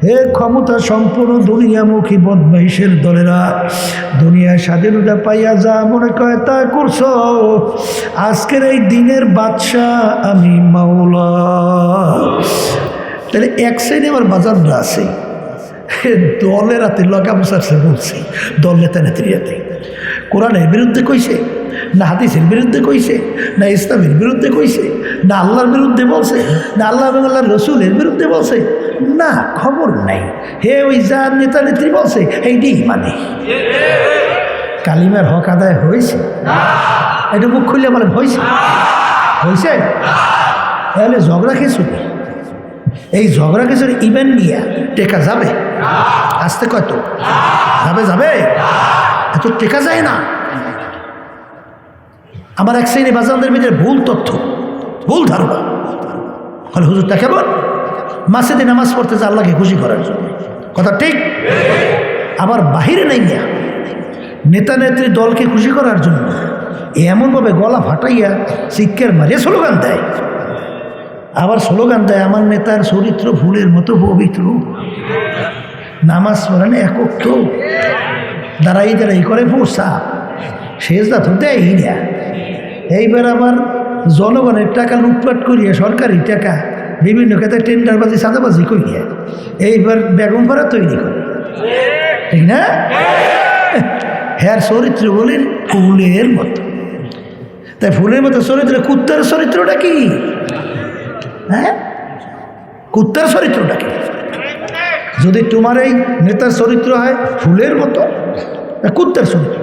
হে ক্ষমতা সম্পূর্ণ দুনিয়ামুখী বদমাইশের দলেরা, দুনিয়ায় স্বাধীনতা পাইয়া যা মনে করে তা করছো। আজকের এই দিনের বাদশাহ আমি মাওলা। তাহলে এক সাইডে আমার বাজাররা আছে, দলের হাতে লগাম সারছে বলছি, দল নেতা নেত্রীরাতে কোরআনের বিরুদ্ধে কইছে, না হাদিসের বিরুদ্ধে কইছে, না ইসলামের বিরুদ্ধে কইছে, না আল্লাহর বিরুদ্ধে বলছে, না আল্লাহ এবং আল্লাহর রসুলের বিরুদ্ধে বলছে, না খবর নাই। হে ওই যার নেতা নেত্রী বলছে এইটাই মানে। কালিমার হক আদায় হয়েছে? এটা মুখ খুললে বলেন হয়েছে? হয়েছে? তাহলে ঝগড়া কিছু এই ঝগড়া কিছুর ইভেন্ট নিয়ে টেকা যাবে? আসতে কত যাবে? যাবে এত টেকা যায় না। আমার এক শ্রেণী বাজারদের ভিতরে ভুল তথ্য, ভুল ধারণা হলে হুজুর তা কেমন মাসেদে নামাজ পড়তে যে আল্লাহকে খুশি করার জন্য, কথা ঠিক। আবার বাহিরে নেই গিয়া নেতা নেত্রী দলকে খুশি করার জন্য এমনভাবে গলা ফাটাইয়া চিৎকার মারিয়া স্লোগান দেয়। আবার স্লোগান দেয় আমার নেতার চরিত্র ফুলের মতো পবিত্র, নামাজ পড়েন একক তো, দাঁড়াই দাঁড়াই করে পড়ছা, শেষদা তো দেয় না। এইবার আবার জনগণের টাকা লুটপাট করিয়া সরকারি টাকা বিভিন্ন ক্ষেত্রে টেন্ডারবাজি সাদাবাজি করিয়া এইবার বেগম ভাড়া তৈরি করে, ঠিক না? হ্যার চরিত্র বলেন ফুলের মতো। তাই ফুলের মতো চরিত্র, কুত্তার চরিত্রটা কি? হ্যাঁ, কুত্তার চরিত্রটা কি? যদি তোমার এই নেতার চরিত্র হয় ফুলের মতো, কুত্তার চরিত্র।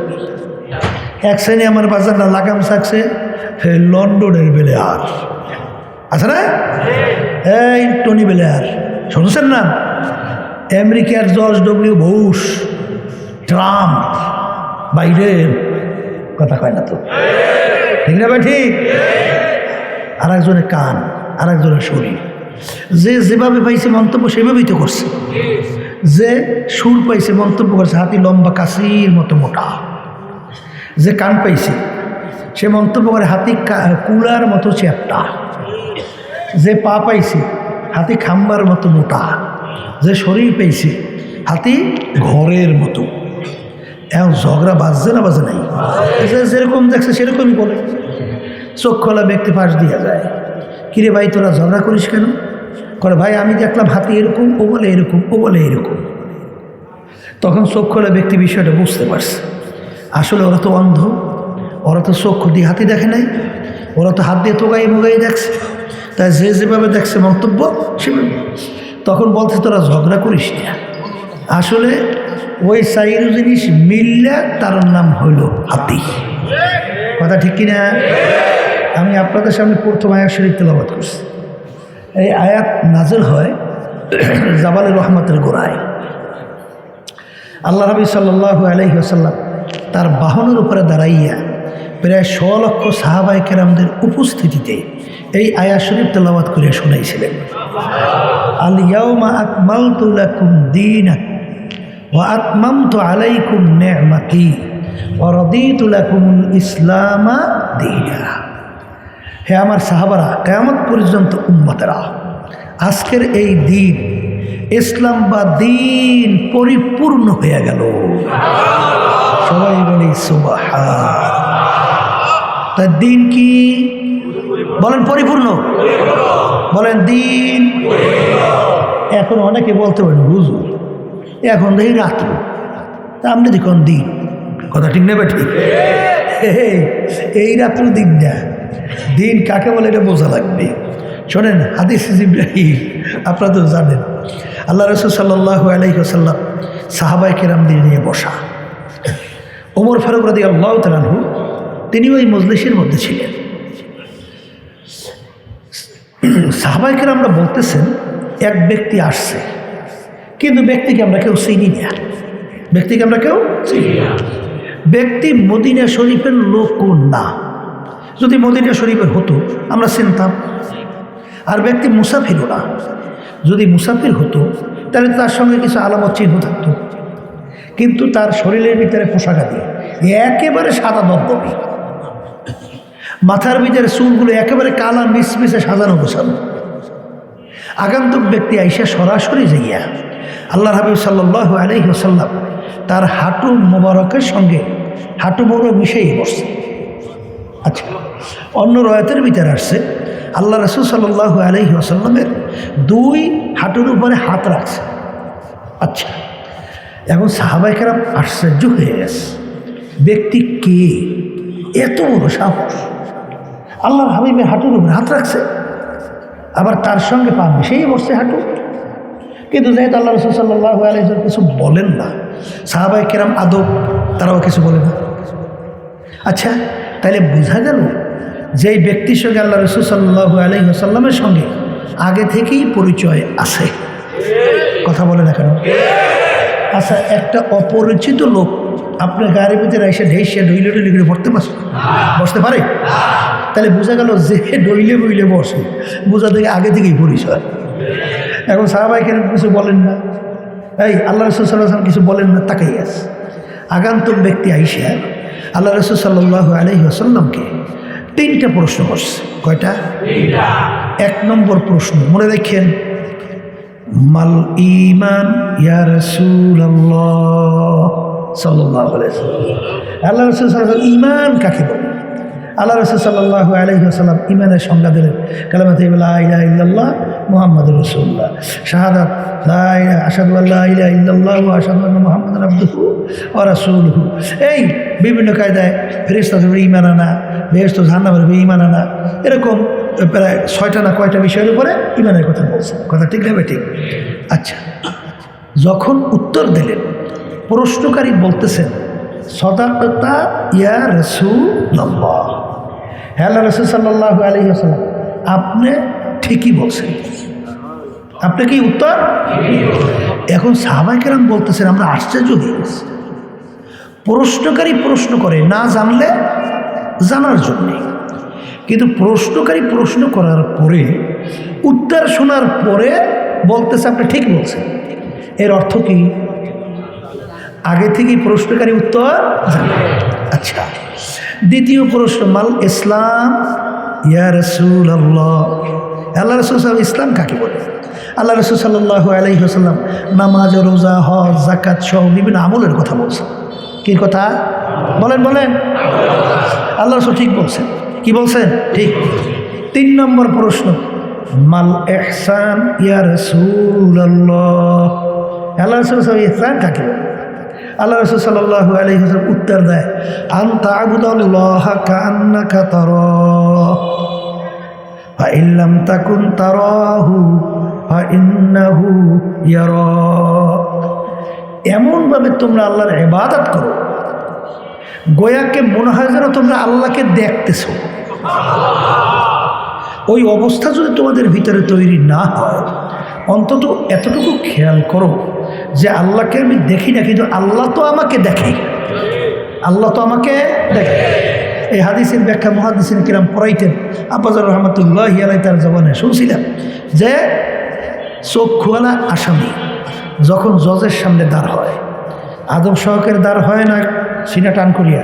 এক শ্রেণী আমার বাজারটা লাগাম থাকছে লন্ডনের বেলেয়ার আছে না, এই টনি বেলেয়ার শুনছেন না? আমেরিকার George W Bush, Trump, Biden, কথা কয় না তো, ঠিক না ভাই? ঠিক। আর একজনের কান, আর একজনের শরীর, যে যেভাবে পাইছে মন্তব্য সেভাবেই তো করছে। যে সুর পাইছে মন্তব্য করছে হাতি লম্বা কাশির মতো মোটা, যে কান পাইছে সে মন্তব্য করে হাতি কুলার মতো চ্যাপটা, যে পা পাইছে হাতি খাম্বার মতো মোটা, যে শরীর পেয়েছে হাতি ঘরের মতো। এখন ঝগড়া বাজছে না বাজে নাই? যেরকম দেখছে সেরকমই বলে। চোখ খোলা ব্যক্তি পাশ দিয়া যায়, কিরে ভাই তোরা ঝগড়া করিস কেন? করে ভাই আমি দেখলাম হাতি এরকম, ও বলে এরকম, ও বলে এরকম। তখন চোখ খোলা ব্যক্তি বিষয়টা বুঝতে পারছে আসলে ওরা তো অন্ধ, ওরা তো চক্ষু দিয়ে হাতি দেখে নাই, ওরা তো হাত দিয়ে তোগাই মোগাই দেখছে। তাই যে যেভাবে দেখছে মন্তব্য সেভাবে। তখন বলছে তোরা ঝগড়া করিস না, আসলে ওই চাইর জিনিস মিললে তার নাম হইল হাতি। কথা ঠিক কিনা? আমি আপনাদের সামনে প্রথম আয়াত শরীফ তেলাওয়াত করছি। এই আয়াত নাজেল হয় জাবালে রহমতের গোড়ায়। আল্লাহ নবী সাল্লাল্লাহু আলাইহি ওয়াসাল্লাম তার বাহনের উপরে দাঁড়াইয়া প্রায় 100 লক্ষ সাহাবায়ে কেরামদের উপস্থিতিতে এই আয়াত শরীফ তেলাওয়াত করে শোনাইছিলেন। আল ইয়াউমা আকমালতু লাকুম দীনাকুম ওয়া আতমামতু আলাইকুম নি'মাতি ওয়া রাদিতু লাকুমুল ইসলামা দীনা। হে আমার সাহাবারা, কিয়ামত পর্যন্ত উম্মতেরা, আজকের এই দিন ইসলাম বা দিন পরিপূর্ণ হয়ে গেল। সবাই বলি সুবহান। তাই দিন কি বলেন? পরিপূর্ণ বলেন দিন। এখন অনেকে বলতে পারেন হুজুর এখন দেখি রাত্র, তা আপনি দেখুন দিন, কথা ঠিক নেবে? ঠিক। এই রাত্র দিন না, দিন কাকে বলে এটা বোঝা লাগবে। শোনেন হাদিস জিবরাইল আপনারা তো জানেন, আল্লাহ রাসূল সাল্লাল্লাহু আলাইহি ওয়াসাল্লাম সাহাবায়ে কেরামদের নিয়ে বসা। ওমর ফারুক রাদিয়াল্লাহু তাআলা আনহু তিনি ওই মজলিসের মধ্যে ছিলেন। সাহাবায়ে কেরামরা বলতেছেন এক ব্যক্তি আসছে, কিন্তু ব্যক্তিকে আমরা কেউ চিনি না, ব্যক্তিকে আমরা কেউ চিনি না। ব্যক্তি মদিনা শরীফের লোক না, যদি মদিনা শরীফের হতো আমরা চিনতাম। আর ব্যক্তি মুসাফিরও না, যদি মুসাফির হতো তাহলে তার সঙ্গে কিছু আলামত চিহ্ন থাকতো। কিন্তু তার শরীরের ভিতরে পোশাকাদি একেবারে সাদা দবদবে, মাথার ভিতরে চুলগুলো একেবারে কালা মিসমিসে সাজানো গোছানো। আগন্তুক ব্যক্তি আইসা সরাসরি যাইয়া আল্লাহর হাবিব সাল্লাল্লাহু আলাইহি ওয়াসাল্লাম তার হাঁটু মোবারকের সঙ্গে হাঁটু মোবারক মিশিয়ে বসছে। আচ্ছা, অন্য রয়াতের ভিতরে আসছে আল্লাহ রাসূল সাল্লাল্লাহু আলাইহি ওয়াসাল্লামের দুই হাঁটুর উপরে হাত রাখছে। আচ্ছা, এখন সাহাবায়ে কেরাম আশ্চর্য হয়ে গেছে, ব্যক্তি কে, এত বড় সাহস, আল্লাহর হাবিবের হাঁটুর উপরে হাত রাখছে, আবার তার সঙ্গে পা মিশিয়ে বসছে হাঁটু। কিন্তু যেহেতু আল্লাহ রাসূল সাল্লাল্লাহু আলাইহি ওয়াসাল্লাম কিছু বলেন না, সাহাবায়ে কেরাম আদব, তারাও কিছু বলে না। আচ্ছা, তাহলে বোঝা গেল যেই ব্যক্তির সঙ্গে আল্লাহ রাসূল সাল্লাল্লাহু আলাইহি ওয়াসাল্লামের সঙ্গে আগে থেকেই পরিচয় আছে। কথা বলে না কেন? আচ্ছা, একটা অপরিচিত লোক আপনার গাড়ির ভিতরে এসে ঢেসে ডইলে ডইলে করে বসতে পারে? তাহলে বোঝা গেল যে ডইলে বইলে বসে, বোঝা থেকে আগে থেকেই পরিচয়। এখন সাহাবায়ে কেরাম কিছু বলেন না, এই আল্লাহ রাসূল সাল্লাল্লাহু আলাইহি ওয়াসাল্লাম কিছু বলেন না, তাকাই আছে। আগন্তুক ব্যক্তি আইসা আল্লাহ রাসূল সাল্লাল্লাহু আলাইহি ওয়াসাল্লামকে তিনটা প্রশ্ন করছে। কয়টা? এক নম্বর প্রশ্ন মনে রাখেন, মাল ঈমান ইয়া রাসূলুল্লাহ সাল্লাল্লাহু আলাইহি ওয়াসাল্লাম। আল্লাহ রাসূল সাল্লাল্লাহু আলাইহি ওয়াসাল্লাম ঈমান কাকে বলে? আল্লাহ রাসূল সাল্লাল্লাহু আলাইহি ওয়াসাল্লাম ঈমানের সংজ্ঞা দিলেন, কালিমাতু লা ইলাহা ইল্লাল্লাহ মুহাম্মাদুর রাসূলুল্লাহ, শাহাদাত লা ইলাহা আশহাদু আল্লা ইলাহা ইল্লাল্লাহ ওয়া আশহাদু আন্না মুহাম্মাদান আবদুহু ওয়া রাসূলুহু। এই বিভিন্ন কায়দায় ফেরেশতাদের ঈমান আনা, বেহেশত জাহান্নামের ঈমান আনা, এরকম প্রায় 6টা না কয়টা বিষয়ের উপরে ঈমানের কথা বলছে। কথা ঠিক না ঠিক? আচ্ছা, যখন উত্তর দিলেন প্রশ্নকারী বলতেছেন, সাদাকাতা ইয়া রাসূলুল্লাহ, হে আল্লাহ রাসূল সাল্লাল্লাহু আলাইহি ওয়াসাল্লাম, আপনি ঠিকই বলছেন। আপনি কি উত্তর? এখন সাহাবায়ে কেরাম বলতেছেন, আমরা আশ্চর্য হয়ে গেছি। প্রশ্নকারী প্রশ্ন করে না জানলে জানার জন্যে, কিন্তু প্রশ্নকারী প্রশ্ন করার পরে উত্তর শোনার পরে বলতেছে আপনি ঠিক বলছেন। এর অর্থ কি? আগে থেকেই প্রশ্নকারী উত্তর জানে। আচ্ছা, দ্বিতীয় প্রশ্ন, মাল ইসলাম ইয়া রাসূলুল্লাহ, আল্লাহ রাসূল সাল্লাল্লাহু আলাইহি ইসলাম কাকে বলে? আল্লাহ রাসূল সাল্লাল্লাহু আলাইহি ওয়াসাল্লাম নামাজ, রোজা, হজ, যাকাত সহ বিভিন্ন আমলের কথা বলছেন। কি কথা বলেন? আল্লাহ রাসূল ঠিক বলছেন। কি বলছেন? ঠিক। 3 নম্বর প্রশ্ন, মাল ইহসান ইয়া রাসূলুল্লাহ, আল্লাহ রাসূল সাল্লাল্লাহু আলাইহি ইহসান কাকে বলে? আল্লাহ রাসূল সাল্লাল্লাহু আলাইহি ওয়াসাল্লাম উত্তর দেয়, আন তা'বুদাল্লাহা কাআন্নাকা তারাহু ফা ইন লাম তাকুন তারাহু ফা ইন্নাহু ইয়ারাক। এমনভাবে তোমরা আল্লাহর ইবাদত করো গোয়াকে মনে হয় যেন তোমরা আল্লাহকে দেখতেছো। ওই অবস্থা যদি তোমাদের ভিতরে তৈরি না হয়, অন্তত এতটুকু খেয়াল করো যে আল্লাহকে আমি দেখি না, কিন্তু আল্লাহ তো আমাকে দেখে। আল্লাহ তো আমাকে দেখে। এই হাদিসের ব্যাখ্যা মুহাদ্দিসিন কিরাম পড়াইতেন। আব্বাজার রহমাতুল্লাহি আলাইহি তার জবানে শুনছিলাম যে চক্ষুওয়ালা আসামি যখন জজের সামনে দাঁড় হয়, আদম সহকের দাঁড় হয় না সিনা টান করিয়া?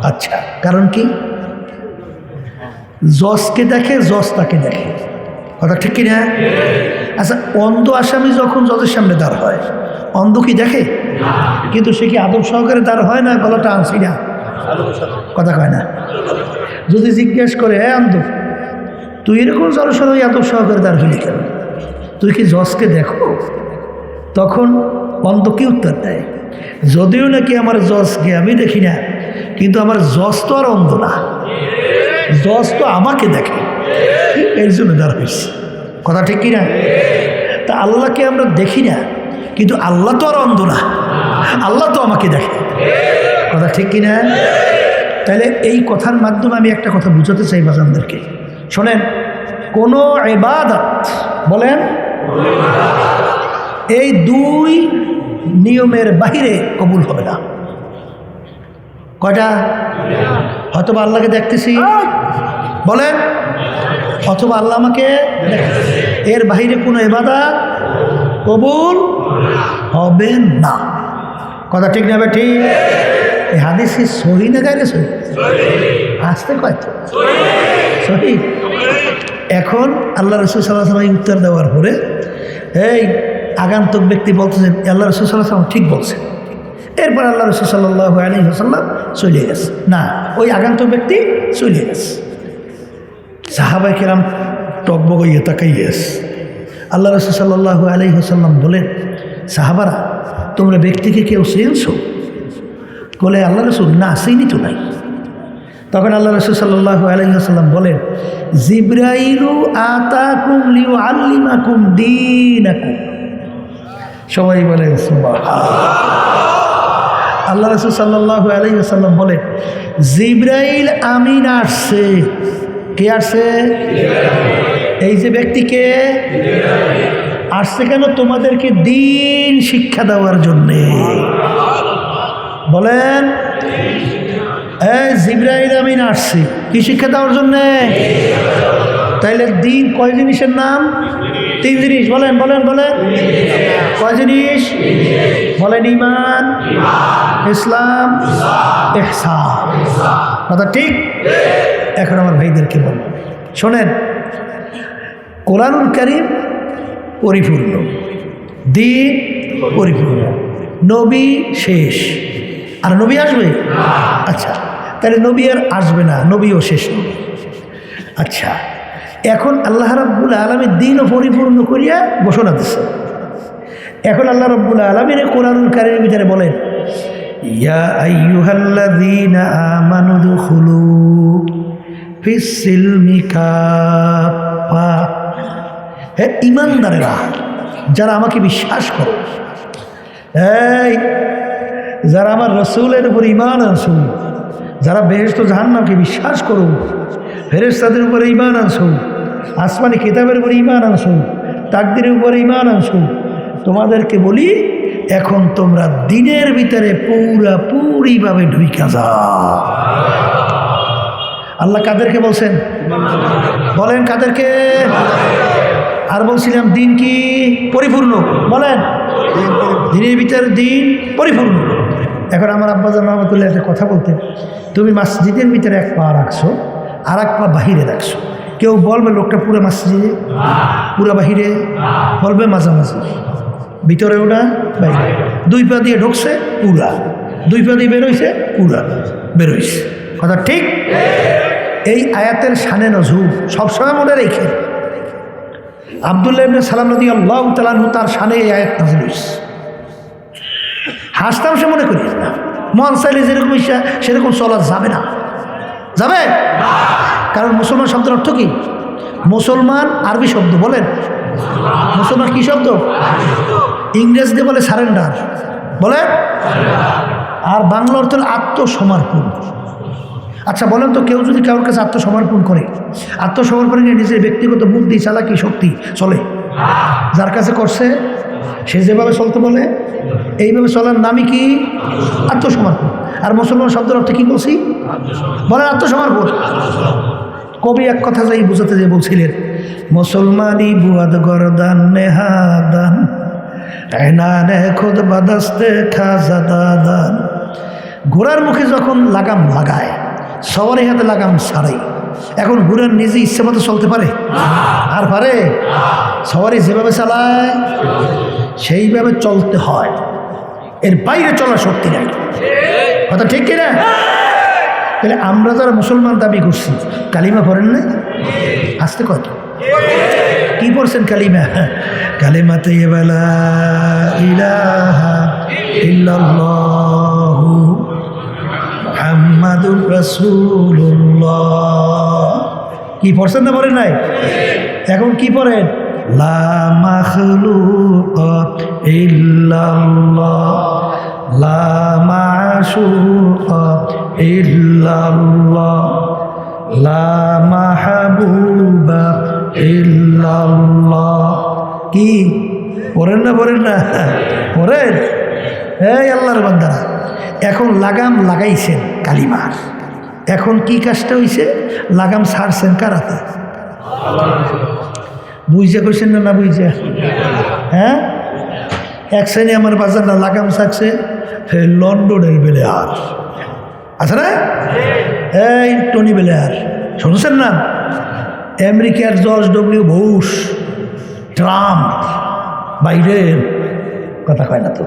আচ্ছা, কারণ কি? জজকে দেখে, জজ তাকে দেখে। কথা ঠিক কিনা? আচ্ছা, অন্ধ আসামি যখন জজের সামনে দাঁড় হয়, অন্ধ কি দেখে? কিন্তু সে কি আদম সহকারে দাঁড় হয় না গলাটা আনছি না? কথা কয় না। যদি জিজ্ঞেস করে, হ্যাঁ অন্ধ, তুই এরকম জড়সড় ওই আদম সহকারে দাঁড় হইলি কেন? তুই কি জজকে দেখো? তখন অন্ধ কি উত্তর দেয়? যদিও নাকি আমার জজকে আমি দেখি না, কিন্তু আমার জজ তো আর অন্ধ না, জজ তো আমাকে দেখে, এর জন্য দাঁড় হয়েছে। কথা ঠিক কিনা? তা আল্লাহকে আমরা দেখি না, কিন্তু আল্লাহ তো আর অন্ধ না, আল্লাহ তো আমাকে দেখে। কথা ঠিক কিনা? তাহলে এই কথার মাধ্যমে আমি একটা কথা বুঝাতে চাই বাজানদেরকে। শোনেন, কোনো ইবাদত বলেন এই 2 নিয়মের বাহিরে কবুল হবে না। কয়টা? হয়তো আল্লাহকে দেখতেছি বলেন, অথবা আল্লাহ আমাকে দেখতেছি, এর বাহিরে কোনো ইবাদত কবুল হবে না। কথা ঠিক না? ঠিক। এই হাদিস কি সহি না গায়রে সহি? আসতে কয় তো সহি। এখন আল্লাহ রাসূল সাল্লাল্লাহু আলাইহি ওয়াসাল্লাম উত্তর দেওয়ার পরে, এই আগন্তুক ব্যক্তি বলতেছেন আল্লাহ রাসূল সাল্লাল্লাহু আলাইহি ওয়াসাল্লাম ঠিক বলছেন। এরপর আল্লাহ রাসূল সাল্লাল্লাহু আলাইহি ওয়াসাল্লাম চলে গেছে। না, ওই আগন্তুক ব্যক্তি চলে গেছে। সাহাবায়ে কেরাম টকবক হইয়া তাকাইয়া আছে। আল্লাহ রাসূল সাল্লাল্লাহু আলাইহি ওয়াসাল্লাম বলেন, সাহাবারা তোমরা ব্যক্তিকে কেউ চেনছো? বলে আল্লাহ রাসূল না, চিনি তো নাই। তখন আল্লাহ রাসূল সাল্লাল্লাহু আলাইহি ওয়াসাল্লাম বলেন, জিবরাইলু আতাকুম লিউআল্লিমাকুম দীনাকুম। সবাই বলেন সুবহানাল্লাহ। আল্লাহ রাসূল সাল্লাল্লাহু আলাইহি ওয়াসাল্লাম বলেন, জিবরাইল আমিন আসছে। কে আসছে? এই যে ব্যক্তিকে আসছে কেন? তোমাদেরকে দ্বীন শিক্ষা দেওয়ার জন্যে। বলেন, জিবরাইল আমিন আসছে কি শিক্ষা দেওয়ার জন্যে? তাইলে দ্বীন কয় জিনিসের নাম? 3 জিনিস। বলেন বলেন বলেন, কয় জিনিস? বলেন, ঈমান, ইসলাম, ইহসান। কথা ঠিক? এখন আমার ভাইদেরকে বলবো, শোনেন, কোরআনুল কারীম পরিপূর্ণ, দ্বীন পরিপূর্ণ, নবী শেষ, আর নবী আসবে? আচ্ছা, তাহলে নবী আর আসবে না, নবীও শেষ নবী। আচ্ছা, এখন আল্লাহ রাব্বুল আলামিন দ্বীনও পরিপূর্ণ করিয়া ঘোষণা দিচ্ছে। এখন আল্লাহ রাব্বুল আলামিন কোরআনুল কারীমের ভিতরে বলেন, ইয়া আইয়ুহাল্লাযীনা আমানু দুখুলু ফিস সিলমি কাফা। হে ঈমানদারেরা, যারা আমাকে বিশ্বাস করো, এই যারা আমার রাসূলের উপর ঈমান আনছো, যারা বেহেশত জাহান্নামকে বিশ্বাস করো, ফেরেশতাদের উপর ঈমান আনছো, আসমানি কিতাবের উপর ঈমান আনছো, তাকদীরের উপর ঈমান আনছো, তোমাদেরকে বলি এখন তোমরা দ্বীনের ভিতরে পুরাপুরিভাবে ঢুইকা যাও। আল্লাহ কাদেরকে বলছেন? বলেন কাদেরকে? আর বলছিলাম দ্বীন কি পরিপূর্ণ? বলেন, দ্বীনের ভিতরে দ্বীন পরিপূর্ণ। এখন আমার আব্বাজান রহমতুল্লাহ একটা কথা বলতেন, তুমি মসজিদের ভিতরে এক পা রাখছো, আর এক পা বাহিরে রাখছো। কেউ বলবে লোকটা পুরো মসজিদে, পুরো বাহিরে? বলবে মাঝামাঝি, ভিতরে ওটা বাইরে। 2 পা দিয়ে ঢুকছে পুরা, 2 পা দিয়ে বেরোইছে পুরা বেরোইছে। কথা ঠিক? এই আয়াতের শানে নজুল সবসময় মনে রেখে, আব্দুল্লাহ ইবনে সালাম রাদিয়াল্লাহু তাআলা আনহু তার শানে এই আয়াত নাযিল হইছে। হাসতাম সে মনে করি না, মন চাইলে যেরকম ইচ্ছা সেরকম চলা যাবে না। যাবে? কারণ মুসলমান শব্দের অর্থ কি? মুসলমান আরবি শব্দ। বলেন, মুসলমান কি শব্দ? ইংরেজ দিয়ে বলে সারেন্ডার। বলেন, আর বাংলা অর্থ হল আত্মসমর্পণ। আচ্ছা বলেন তো, কেউ যদি কারোর কাছে আত্মসমর্পণ করে, আত্মসমর্পণ নিয়ে নিজের ব্যক্তিগত বুদ্ধি চালাকি শক্তি চলে? যার কাছে করছে সে যেভাবে চলতে বলে এইভাবে চলার নামই কি? আত্মসমর্পণ। আর মুসলমান শব্দের অর্থ কি বলছি? বলেন, আত্মসমর্পণ। কবি এক কথা যাই বুঝাতে যে বলছিলেন, মুসলমানি বুয়াদ গরদান নেহাদান এনানে খুদ বাদাস্তে খাজাদাদান। ঘোড়ার মুখে যখন লাগাম লাগায়, সবারই হাতে লাগাম ছাড়াই। এখন ঘোড়ার নিজে ইচ্ছে মতো চলতে পারে? আর পারে? সবারই যেভাবে চালায় সেইভাবে চলতে হয়, এর বাইরে চলার শক্তি নাই। কথা ঠিক কিনা? তাহলে আমরা যারা মুসলমান দাবি করছি, কালিমা পড়েন না? আসতে কত কি পড়ছেন কালিমা? কালিমা তাইয়্যিবা লা ইলাহা ইল্লাল্লাহু মুহাম্মাদুর রাসূলুল্লাহ। কি পড়ছেন না পড়েন নাই? এখন কি পড়েন? লা মাখলুকা ইল্লাল্লাহ, লা মাশুকা ইল্লাল্লাহ, লা মাহবুবা ইল্লাল্লাহ। কি পড়েন না? পড়েন না? পড়েন। এই আল্লাহর বান্দারা, এখন লাগাম লাগাইছেন কালিমার, এখন কি কাজটা হইছে? লাগাম ছাড়ছেন কার হাতে? বুঝা করছেন না? না বুঝা? হ্যাঁ, এক শ্রেণী আমার বাজার না লাগাম ছাড়ছে লন্ডনের বেলেয়ার আছে না? এই টনি বেলেয়ার শুনছেন না? আমেরিকার জর্জ ডব্লিউ বুশ, ট্রাম্প, বাইরের কথা কয় না তো,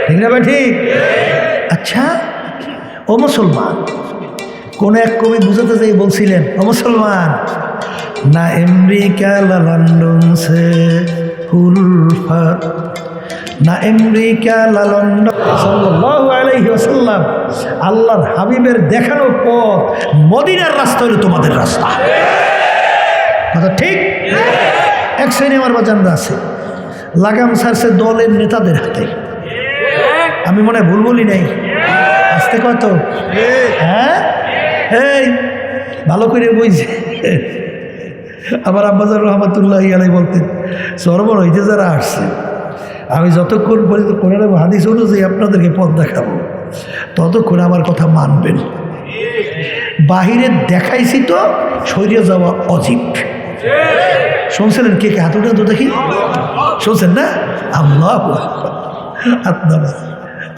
ঠিক না ভাই? ঠিক। আচ্ছা, ও মুসলমান, কোন এক কবি বুঝাতে যাই বলছিলেন, ও মুসলমান, না আমেরিকা লা লন্ডন সে হুলফাত, না আমেরিকা লা লন্ডন, সাল্লাল্লাহু আলাইহি ওয়াসাল্লাম আল্লাহর হাবিবের দেখানো পথ মদিনার রাস্তা হলো তোমাদের রাস্তা। কথা ঠিক। এক শ্রেণী আমার বাজানরা আছে লাগাম ছাড়ছে দলের নেতাদের হাতে। আমি মনে হয় ভুল বলি নাই? আসতে কত? হ্যাঁ, এই ভালো করে বুঝছে। আবার আব্বাজার রহমাতুল্লাহ আলাই বলতেন, সরবর হইতে যারা আসছে, আমি যতক্ষণ পর্যন্ত কোরআন এবং হাদিস অনুযায়ী আপনাদেরকে পথ দেখাবো ততক্ষণ আমার কথা মানবেন। বাহিরে দেখাইছি তো সরিয়ে যাওয়া অজীব। শুনছিলেন? কে কে হাত উঠে তো দেখি, শুনছেন না? আল্লাহ